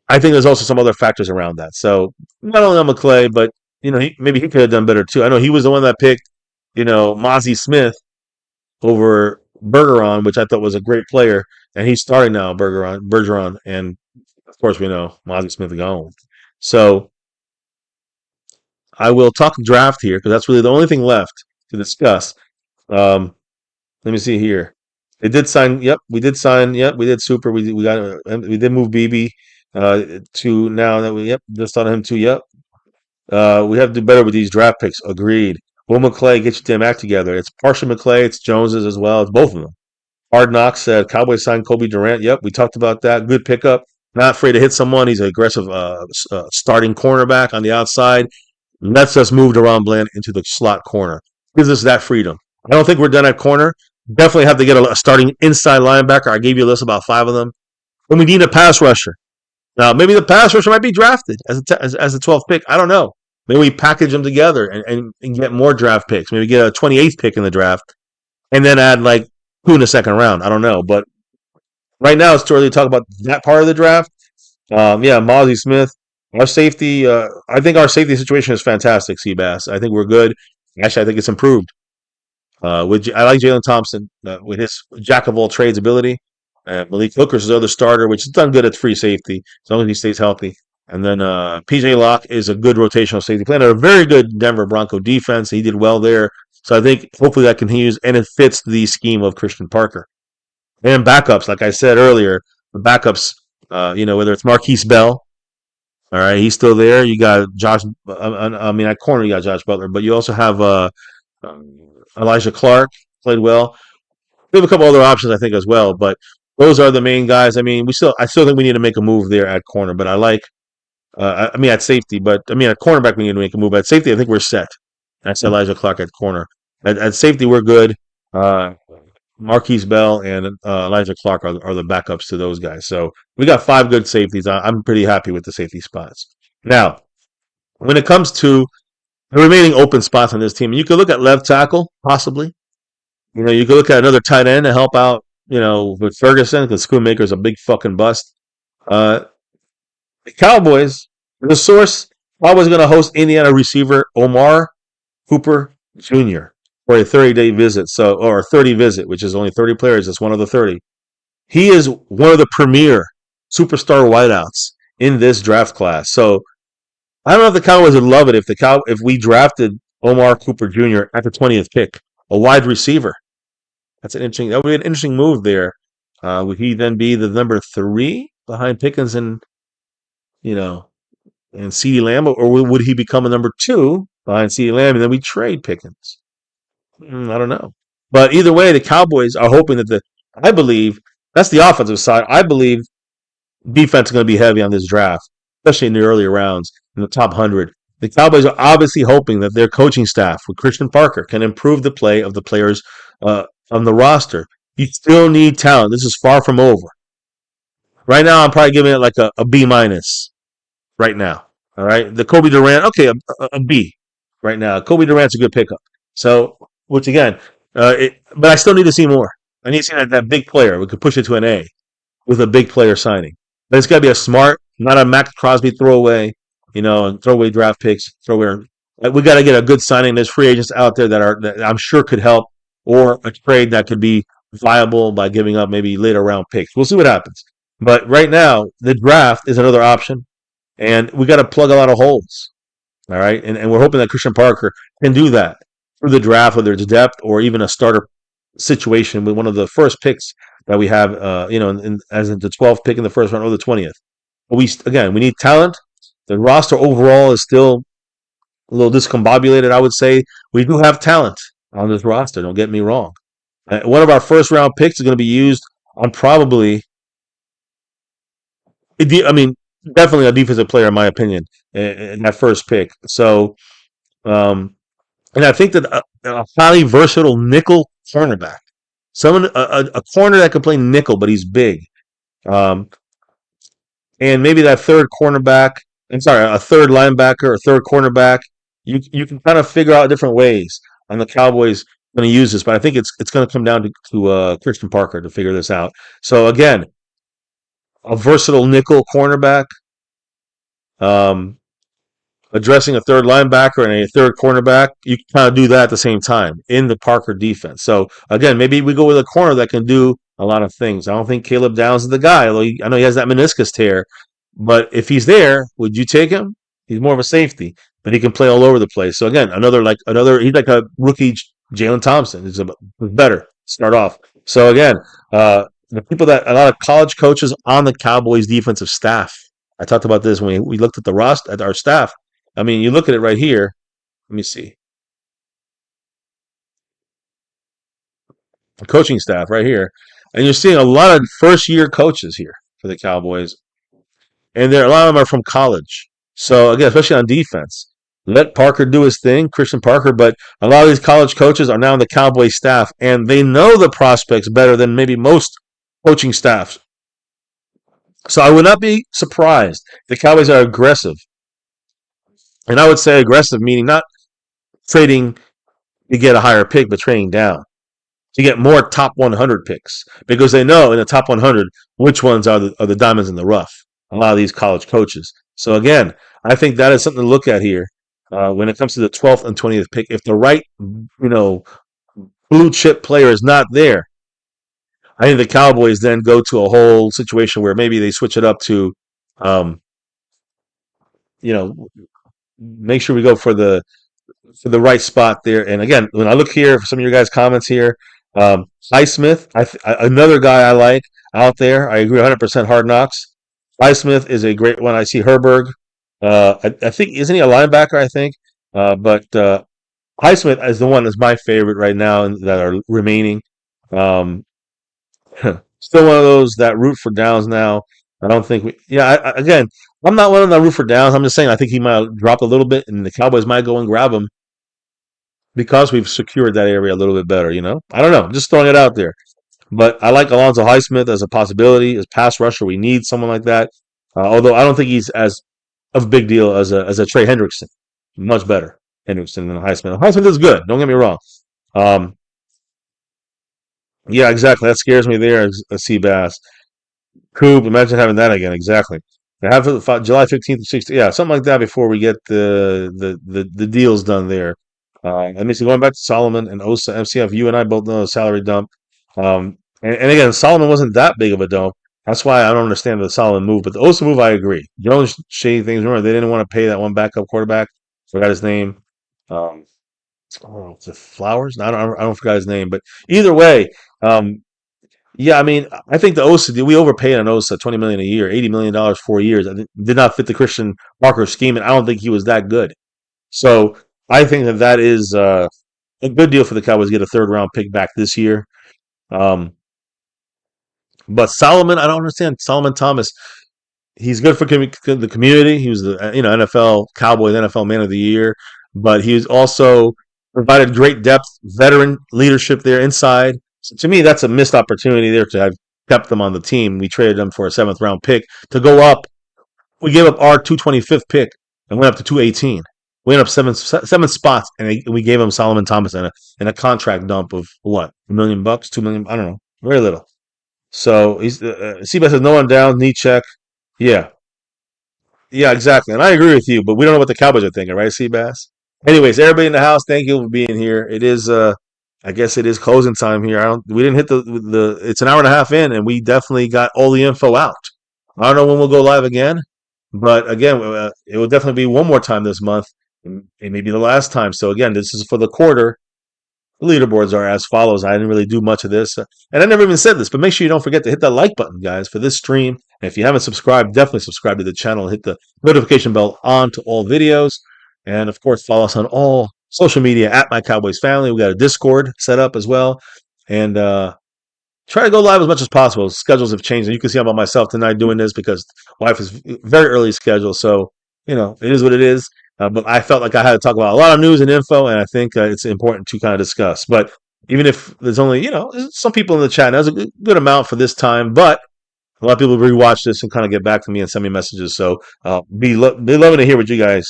I think there's also some other factors around that. So not only on McClay, but maybe he could have done better too. I know he was the one that picked Mozzie Smith over Bergeron, which I thought was a great player, and he's starting now, Bergeron, and of course we know Mozzie Smith gone. So I will talk draft here because that's really the only thing left to discuss. Um, Let me see here. They did sign. Yep, we did sign. Yep, we did super. We did move BB to now that we just on him too. Yep. We have to do better with these draft picks. Agreed. Will McClay get your damn act together? It's partial McClay. It's Jones's as well. It's both of them. Hard Knocks said Cowboys signed Kobe Durant. Yep, we talked about that. Good pickup. Not afraid to hit someone. He's an aggressive starting cornerback on the outside. Lets us move Deron Bland into the slot corner. Gives us that freedom. I don't think we're done at corner. Definitely have to get a starting inside linebacker. I gave you a list about 5 of them. And we need a pass rusher. Now, maybe the pass rusher might be drafted as a 12th pick. I don't know. Maybe we package them together and get more draft picks. Maybe get a 28th pick in the draft and then add like 2 in the second round. I don't know. But right now, it's too early to talk about that part of the draft. Mozzie Smith. Our safety, I think our safety situation is fantastic, Seabass. I think we're good. Actually, I think it's improved. I like Jaylen Thompson with his jack of all trades ability. Malik Hooker's his other starter, which has done good at free safety as long as he stays healthy. And then PJ Locke is a good rotational safety. Playing a very good Denver Bronco defense. He did well there. So I think hopefully that continues and it fits the scheme of Christian Parker. And backups, like I said earlier, the backups, whether it's Marquise Bell, all right, he's still there. You got Josh. At corner you got Josh Butler, but you also have Elijah Clark played well. We have a couple other options, I think, as well. But those are the main guys. I still think we need to make a move there at corner. But I like, at safety. But at cornerback we need to make a move. At safety, I think we're set. That's Elijah Clark at corner. At safety, we're good. Marquise Bell and Elijah Clark are the backups to those guys. So we got 5 good safeties. I'm pretty happy with the safety spots. Now, when it comes to the remaining open spots on this team, you could look at left tackle, possibly. You could look at another tight end to help out, with Ferguson, because Schoonmaker's a big fucking bust. The Cowboys, the source, Cowboys going to host Indiana receiver Omar Cooper Jr. for a 30-day visit, or a 30 visit, which is only 30 players. That's one of the 30. He is one of the premier superstar wideouts in this draft class. So I don't know if the Cowboys would love it if we drafted Omar Cooper Jr. at the 20th pick, a wide receiver. That would be an interesting move there. Would he then be the number 3 behind Pickens and CeeDee Lamb, or would he become a number 2 behind CeeDee Lamb and then we trade Pickens? I don't know. But either way, the Cowboys are hoping I believe, that's the offensive side. I believe defense is going to be heavy on this draft, especially in the earlier rounds, in the top 100. The Cowboys are obviously hoping that their coaching staff with Christian Parker can improve the play of the players on the roster. You still need talent. This is far from over. Right now, I'm probably giving it like a B minus right now. All right. The Kobe Durant, okay, a B right now. Kobe Durant's a good pickup. So, which again, but I still need to see more. I need to see that big player. We could push it to an A with a big player signing. But it's got to be a smart, not a Max Crosby throwaway, and throwaway draft picks. We got to get a good signing. There's free agents out there that I'm sure could help, or a trade that could be viable by giving up maybe later round picks. We'll see what happens. But right now, the draft is another option, and we got to plug a lot of holes. All right, and we're hoping that Christian Parker can do that through the draft, whether it's depth or even a starter situation with one of the first picks that we have, as in the 12th pick in the first round or the 20th. But we need talent. The roster overall is still a little discombobulated, I would say. We do have talent on this roster, don't get me wrong. One of our first round picks is going to be used on definitely a defensive player, in my opinion, in that first pick. So, and I think that a highly versatile nickel cornerback, a corner that can play nickel, but he's big. And maybe that third a third linebacker or third cornerback, you can kind of figure out different ways on the Cowboys going to use this, but I think it's going to come down to Christian Parker to figure this out. So again, a versatile nickel cornerback, um, addressing a third linebacker and a third cornerback, you can kind of do that at the same time in the Parker defense. So again, maybe we go with a corner that can do a lot of things. I don't think Caleb Downs is the guy, although I know he has that meniscus tear. But if he's there, would you take him? He's more of a safety, but he can play all over the place. So again, he's like a rookie Jaylen Thompson. Better start off. So again, the people that a lot of college coaches on the Cowboys defensive staff. I talked about this when we looked at the roster at our staff. I mean, you look at it right here. Let me see. The coaching staff right here. And you're seeing a lot of first year coaches here for the Cowboys. And a lot of them are from college. So again, especially on defense. Let Parker do his thing, Christian Parker, but a lot of these college coaches are now on the Cowboys staff and they know the prospects better than maybe most coaching staffs. So I would not be surprised if the Cowboys are aggressive. And I would say aggressive meaning not trading to get a higher pick, but trading down to get more top 100 picks because they know in the top 100 which ones are the diamonds in the rough. A lot of these college coaches. So again, I think that is something to look at here when it comes to the 12th and 20th pick. If the right, blue chip player is not there, I think the Cowboys then go to a whole situation where maybe they switch it up to, um, you know, make sure we go for the right spot there. And again, when I look here for some of your guys' comments here, Highsmith, another guy I like out there. I agree 100% Hard Knocks. Highsmith is a great one. I see Herberg. I think, isn't he a linebacker, I think? But Highsmith is the one that's my favorite right now and that are remaining. Um, Still one of those that root for Downs now. I don't think again, I'm not one of the root for Downs. I'm just saying I think he might have dropped a little bit and the Cowboys might go and grab him because we've secured that area a little bit better, I don't know. I'm just throwing it out there. But I like Alonzo Highsmith as a possibility, as pass rusher. We need someone like that. Although I don't think he's as of a big deal as a Trey Hendrickson. Much better Hendrickson than Highsmith. Highsmith is good. Don't get me wrong. Um, yeah, exactly. That scares me there. A Seabass. Coop, imagine having that again. Exactly. They have July 15th to 16th. Yeah, something like that before we get the deals done there. Let me see. Going back to Solomon and Osa MCF, you and I both know the salary dump. And again, Solomon wasn't that big of a dump. That's why I don't understand the Solomon move. But the Osa move, I agree. Jones shady things. Remember, they didn't want to pay that one backup quarterback. Forgot his name. Um, oh, is it Flowers? No, I don't forgot his name. But either way, um, yeah, I mean, I think the Osa, we overpaid on Osa $20 million a year, $80 million 4 years. Did not fit the Christian Parker scheme, and I don't think he was that good. So I think that is a good deal for the Cowboys to get a third round pick back this year. Um, but Solomon, I don't understand. Solomon Thomas, he's good for the community. He was the NFL Cowboys NFL Man of the Year, but he was also provided great depth, veteran leadership there inside. So to me, that's a missed opportunity there to have kept them on the team. We traded them for a seventh round pick to go up. We gave up our 225th pick and went up to 218. We went up seven spots, and we gave him Solomon Thomas and a contract dump of what, $1 million, $2 million? I don't know, very little. So he's Seabass says no one down, knee check. Yeah, yeah, exactly. And I agree with you, but we don't know what the Cowboys are thinking, right, Seabass? Anyways, everybody in the house, thank you for being here. It is I guess it is closing time here. We didn't hit the it's an hour and a half in and we definitely got all the info out. I don't know when we'll go live again, but again, it will definitely be one more time this month. It may be the last time. So again, this is for the quarter. The leaderboards are as follows. I didn't really do much of this. And I never even said this, but make sure you don't forget to hit that like button, guys, for this stream. And if you haven't subscribed, definitely subscribe to the channel and hit the notification bell on to all videos. And of course, follow us on all social media at MyCowboysFamily. We got a Discord set up as well. And try to go live as much as possible. Schedules have changed. And you can see I'm by myself tonight doing this because wife is very early schedule. So, it is what it is. But I felt like I had to talk about a lot of news and info, and I think it's important to kind of discuss. But even if there's only, some people in the chat, there's a good amount for this time, but a lot of people rewatch this and kind of get back to me and send me messages. So be loving to hear what you guys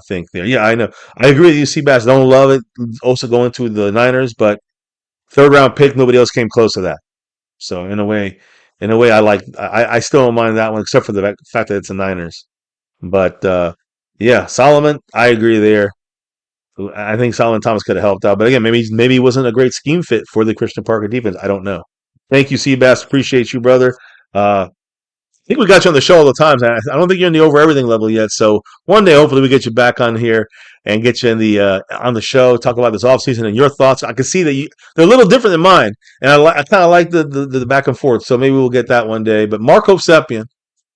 think there. Yeah, I know. I agree with you, Seabass. Don't love it. Also going to the Niners, but Third round pick, nobody else came close to that. So in a way, I still don't mind that one, except for the fact that it's the Niners. But yeah, Solomon, I agree there. I think Solomon Thomas could have helped out, but again, maybe he wasn't a great scheme fit for the Christian Parker defense. I don't know. Thank you, Seabass. Appreciate you, brother. I think we got you on the show all the time. I don't think you're in the over everything level yet. So one day, hopefully, we get you back on here and get you in the on the show, talk about this offseason and your thoughts. I can see that they're a little different than mine, and I kind of like the back and forth. So maybe we'll get that one day. But Marco Sepien,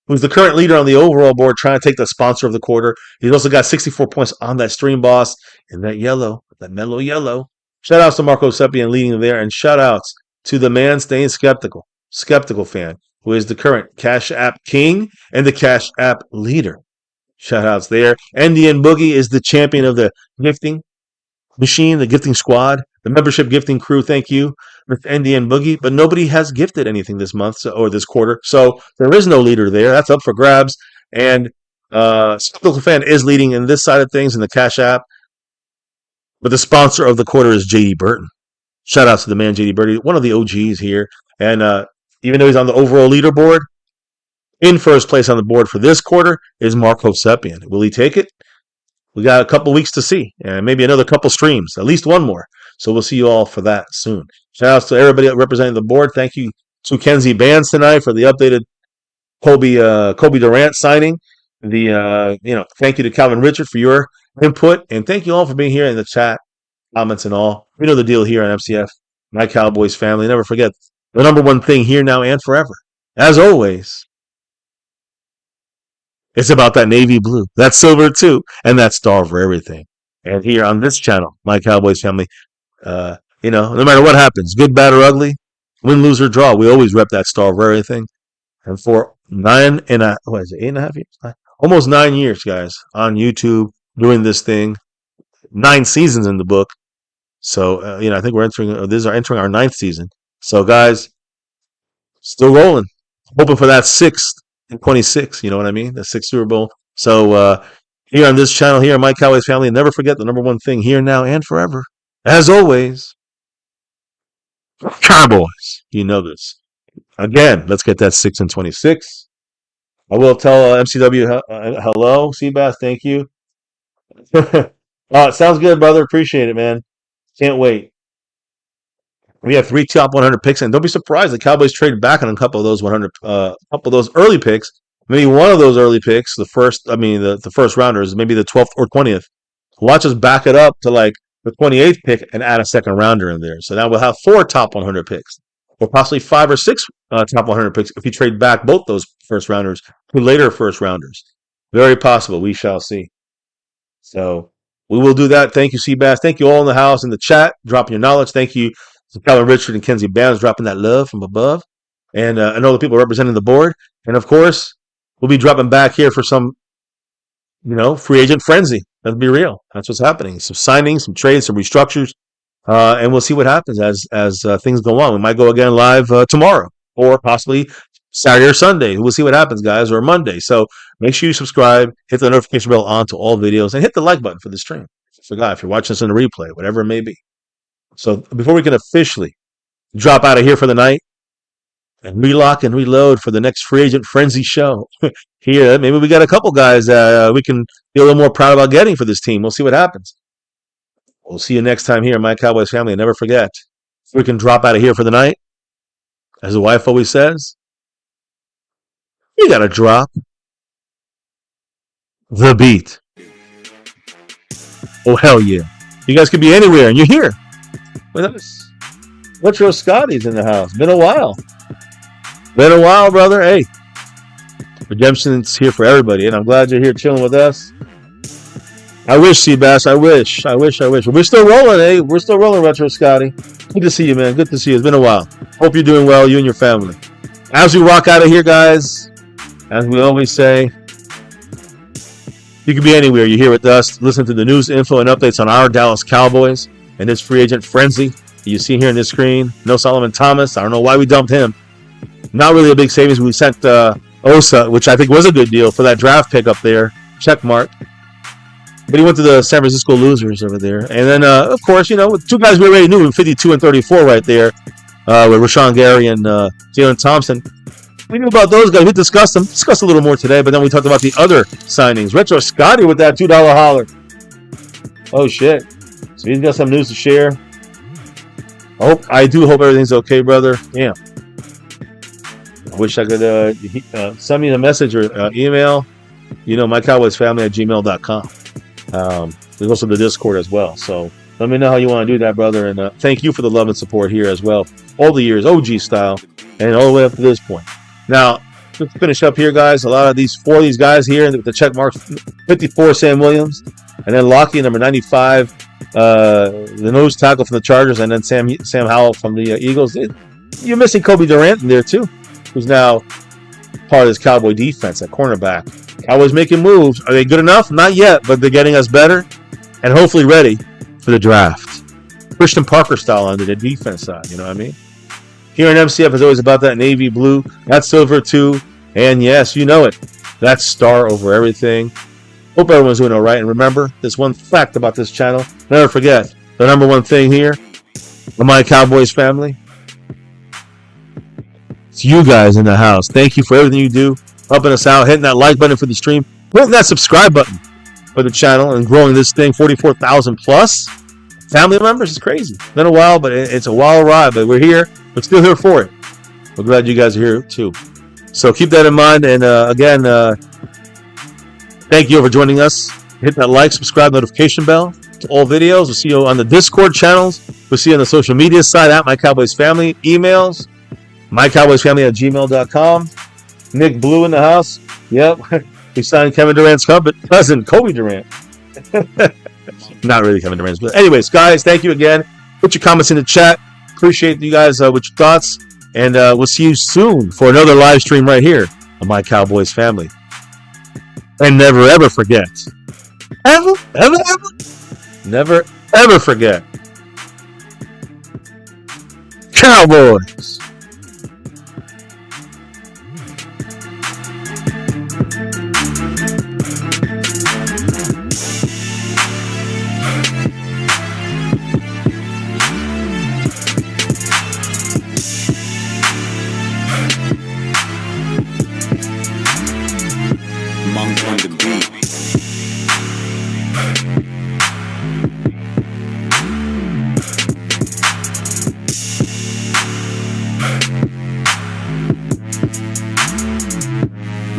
who's the current leader on the overall board, trying to take the sponsor of the quarter. He's also got 64 points on that stream, boss, in that mellow yellow. Shout outs to Marco Sepien leading there, and shout outs to the man staying skeptical fan, who is the current Cash App king and the Cash App leader. Shout outs there. Indian Boogie is the champion of the gifting machine, the gifting squad, the membership gifting crew. Thank you, Mr. Indian Boogie. But nobody has gifted anything this month or this quarter. So there is no leader there. That's up for grabs. And Skeptical Fan is leading in this side of things in the Cash App. But the sponsor of the quarter is JD Burton. Shout out to the man, JD Burton, one of the OGs here. And even though he's on the overall leaderboard, in first place on the board for this quarter is Marco Sepien. Will he take it? We got a couple weeks to see, and maybe another couple streams, at least one more. So we'll see you all for that soon. Shout outs to everybody representing the board. Thank you to Kenzie Bands tonight for the updated Kobe Durant signing. Thank you to Calvin Richard for your input, and thank you all for being here in the chat, comments, and all. We know the deal here on MCF, My Cowboys Family. Never forget the number one thing here, now, and forever. As always, it's about that navy blue, that silver too, and that star for everything. And here on this channel, My Cowboys Family, no matter what happens, good, bad, or ugly, win, lose, or draw, we always rep that star for everything. And for 8.5 years? Almost 9 years, guys, on YouTube, doing this thing. 9 seasons in the book. So, I think we're entering our 9th season. So, guys, still rolling. Hoping for that 6th in 26, you know what I mean? The 6th Super Bowl. So, here on this channel, here on My Cowboys Family, never forget the number one thing here, now, and forever. As always, Cowboys. You know this. Again, let's get that 6 and 26. I will tell MCW hello, Seabass. Thank you. Sounds good, brother. Appreciate it, man. Can't wait. We have 3 top 100 picks, and don't be surprised the Cowboys traded back on a couple of those early picks. Maybe one of those early picks, the first rounders, maybe the 12th or 20th. Watch us back it up to like the 28th pick and add a second rounder in there. So now we'll have 4 top 100 picks, or possibly 5 or 6 top 100 picks if you trade back both those first rounders to later first rounders. Very possible. We shall see. So we will do that. Thank you, Seabass. Thank you all in the house, in the chat, dropping your knowledge. Thank you to Calvin Richard and Kenzie Bands dropping that love from above. And all the people representing the board. And, of course, we'll be dropping back here for some, free agent frenzy. Let's be real. That's what's happening. Some signings, some trades, some restructures. And we'll see what happens as things go on. We might go again live tomorrow or possibly Saturday or Sunday. We'll see what happens, guys, or Monday. So make sure you subscribe, hit the notification bell on to all videos, and hit the like button for the stream. If you're watching this in the replay, whatever it may be. So before we can officially drop out of here for the night and relock and reload for the next free agent frenzy show here, maybe we got a couple guys we can be a little more proud about getting for this team. We'll see what happens. We'll see you next time here in My Cowboys Family. And never forget, we can drop out of here for the night. As the wife always says, you got to drop the beat. Oh, hell yeah. You guys could be anywhere, and you're here with us. Retro Scotty's in the house. Been a while. Brother. Hey, Redemption's here for everybody, and I'm glad you're here chilling with us. I wish, Seabass. I wish. We're still rolling, eh? We're still rolling, Retro Scotty. Good to see you, man. Good to see you. It's been a while. Hope you're doing well, you and your family. As we rock out of here, guys, as we always say, you can be anywhere. You're here with us. Listen to the news, info, and updates on our Dallas Cowboys and this free agent frenzy you see here on this screen. No Solomon Thomas. I don't know why we dumped him. Not really a big savings. We sent Osa, which I think was a good deal for that draft pick up there. Check mark. But he went to the San Francisco Losers over there. And then, of course, with two guys we already knew, 52 and 34 right there, with Rashan Gary and Jaylen Thompson. We knew about those guys. We discussed them. Discussed a little more today, but then we talked about the other signings. Retro Scotty with that $2 holler. Oh, shit. So he's got some news to share. I do hope everything's okay, brother. Yeah. I wish I could send me a message or email. MyCowboysFamily@gmail.com. There's also the Discord as well. So let me know how you want to do that, brother. And thank you for the love and support here as well. All the years, OG style, and all the way up to this point. Now, just to finish up here, guys, a lot of these guys here with the check marks, 54, Sam Williams, and then Lockie, number 95, the nose tackle from the Chargers, and then Sam Howell from the Eagles. You're missing Kobe Durant in there, too, who's now part of this Cowboy defense at cornerback. Cowboys making moves. Are they good enough? Not yet, but they're getting us better and hopefully ready for the draft. Christian Parker style on the defense side, you know what I mean? Here in MCF is always about that navy blue, that silver too, and yes, you know it, that star over everything. Hope everyone's doing all right, and remember, this one fact about this channel, never forget, the number one thing here, the My Cowboys family, it's you guys in the house. Thank you for everything you do, helping us out, hitting that like button for the stream, hitting that subscribe button for the channel, and growing this thing 44,000 plus family members. Is crazy. Been a while, but it's a wild ride. But we're here. We're still here for it. We're glad you guys are here too. So keep that in mind. And again, thank you for joining us. Hit that like, subscribe, notification bell to all videos. We'll see you on the Discord channels. We'll see you on the social media side at My Cowboys Family. Emails, MyCowboysFamily@gmail.com. Nick Blue in the house. Yep. We signed Kevin Durant's cousin, Kobe Durant. Not really Kevin Durant's, but anyways, guys, thank you again. Put your comments in the chat. Appreciate you guys with your thoughts, and we'll see you soon for another live stream right here on My Cowboys Family. And never ever forget, never ever forget, Cowboys. Monk on the beat.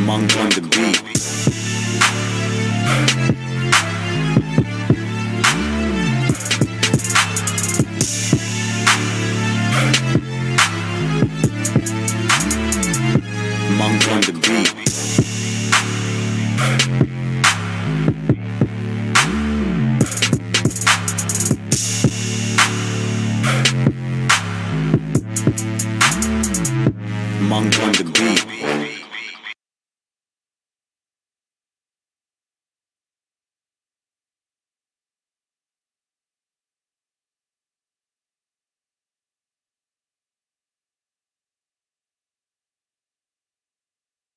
Monk on the beat. Monk on the beat.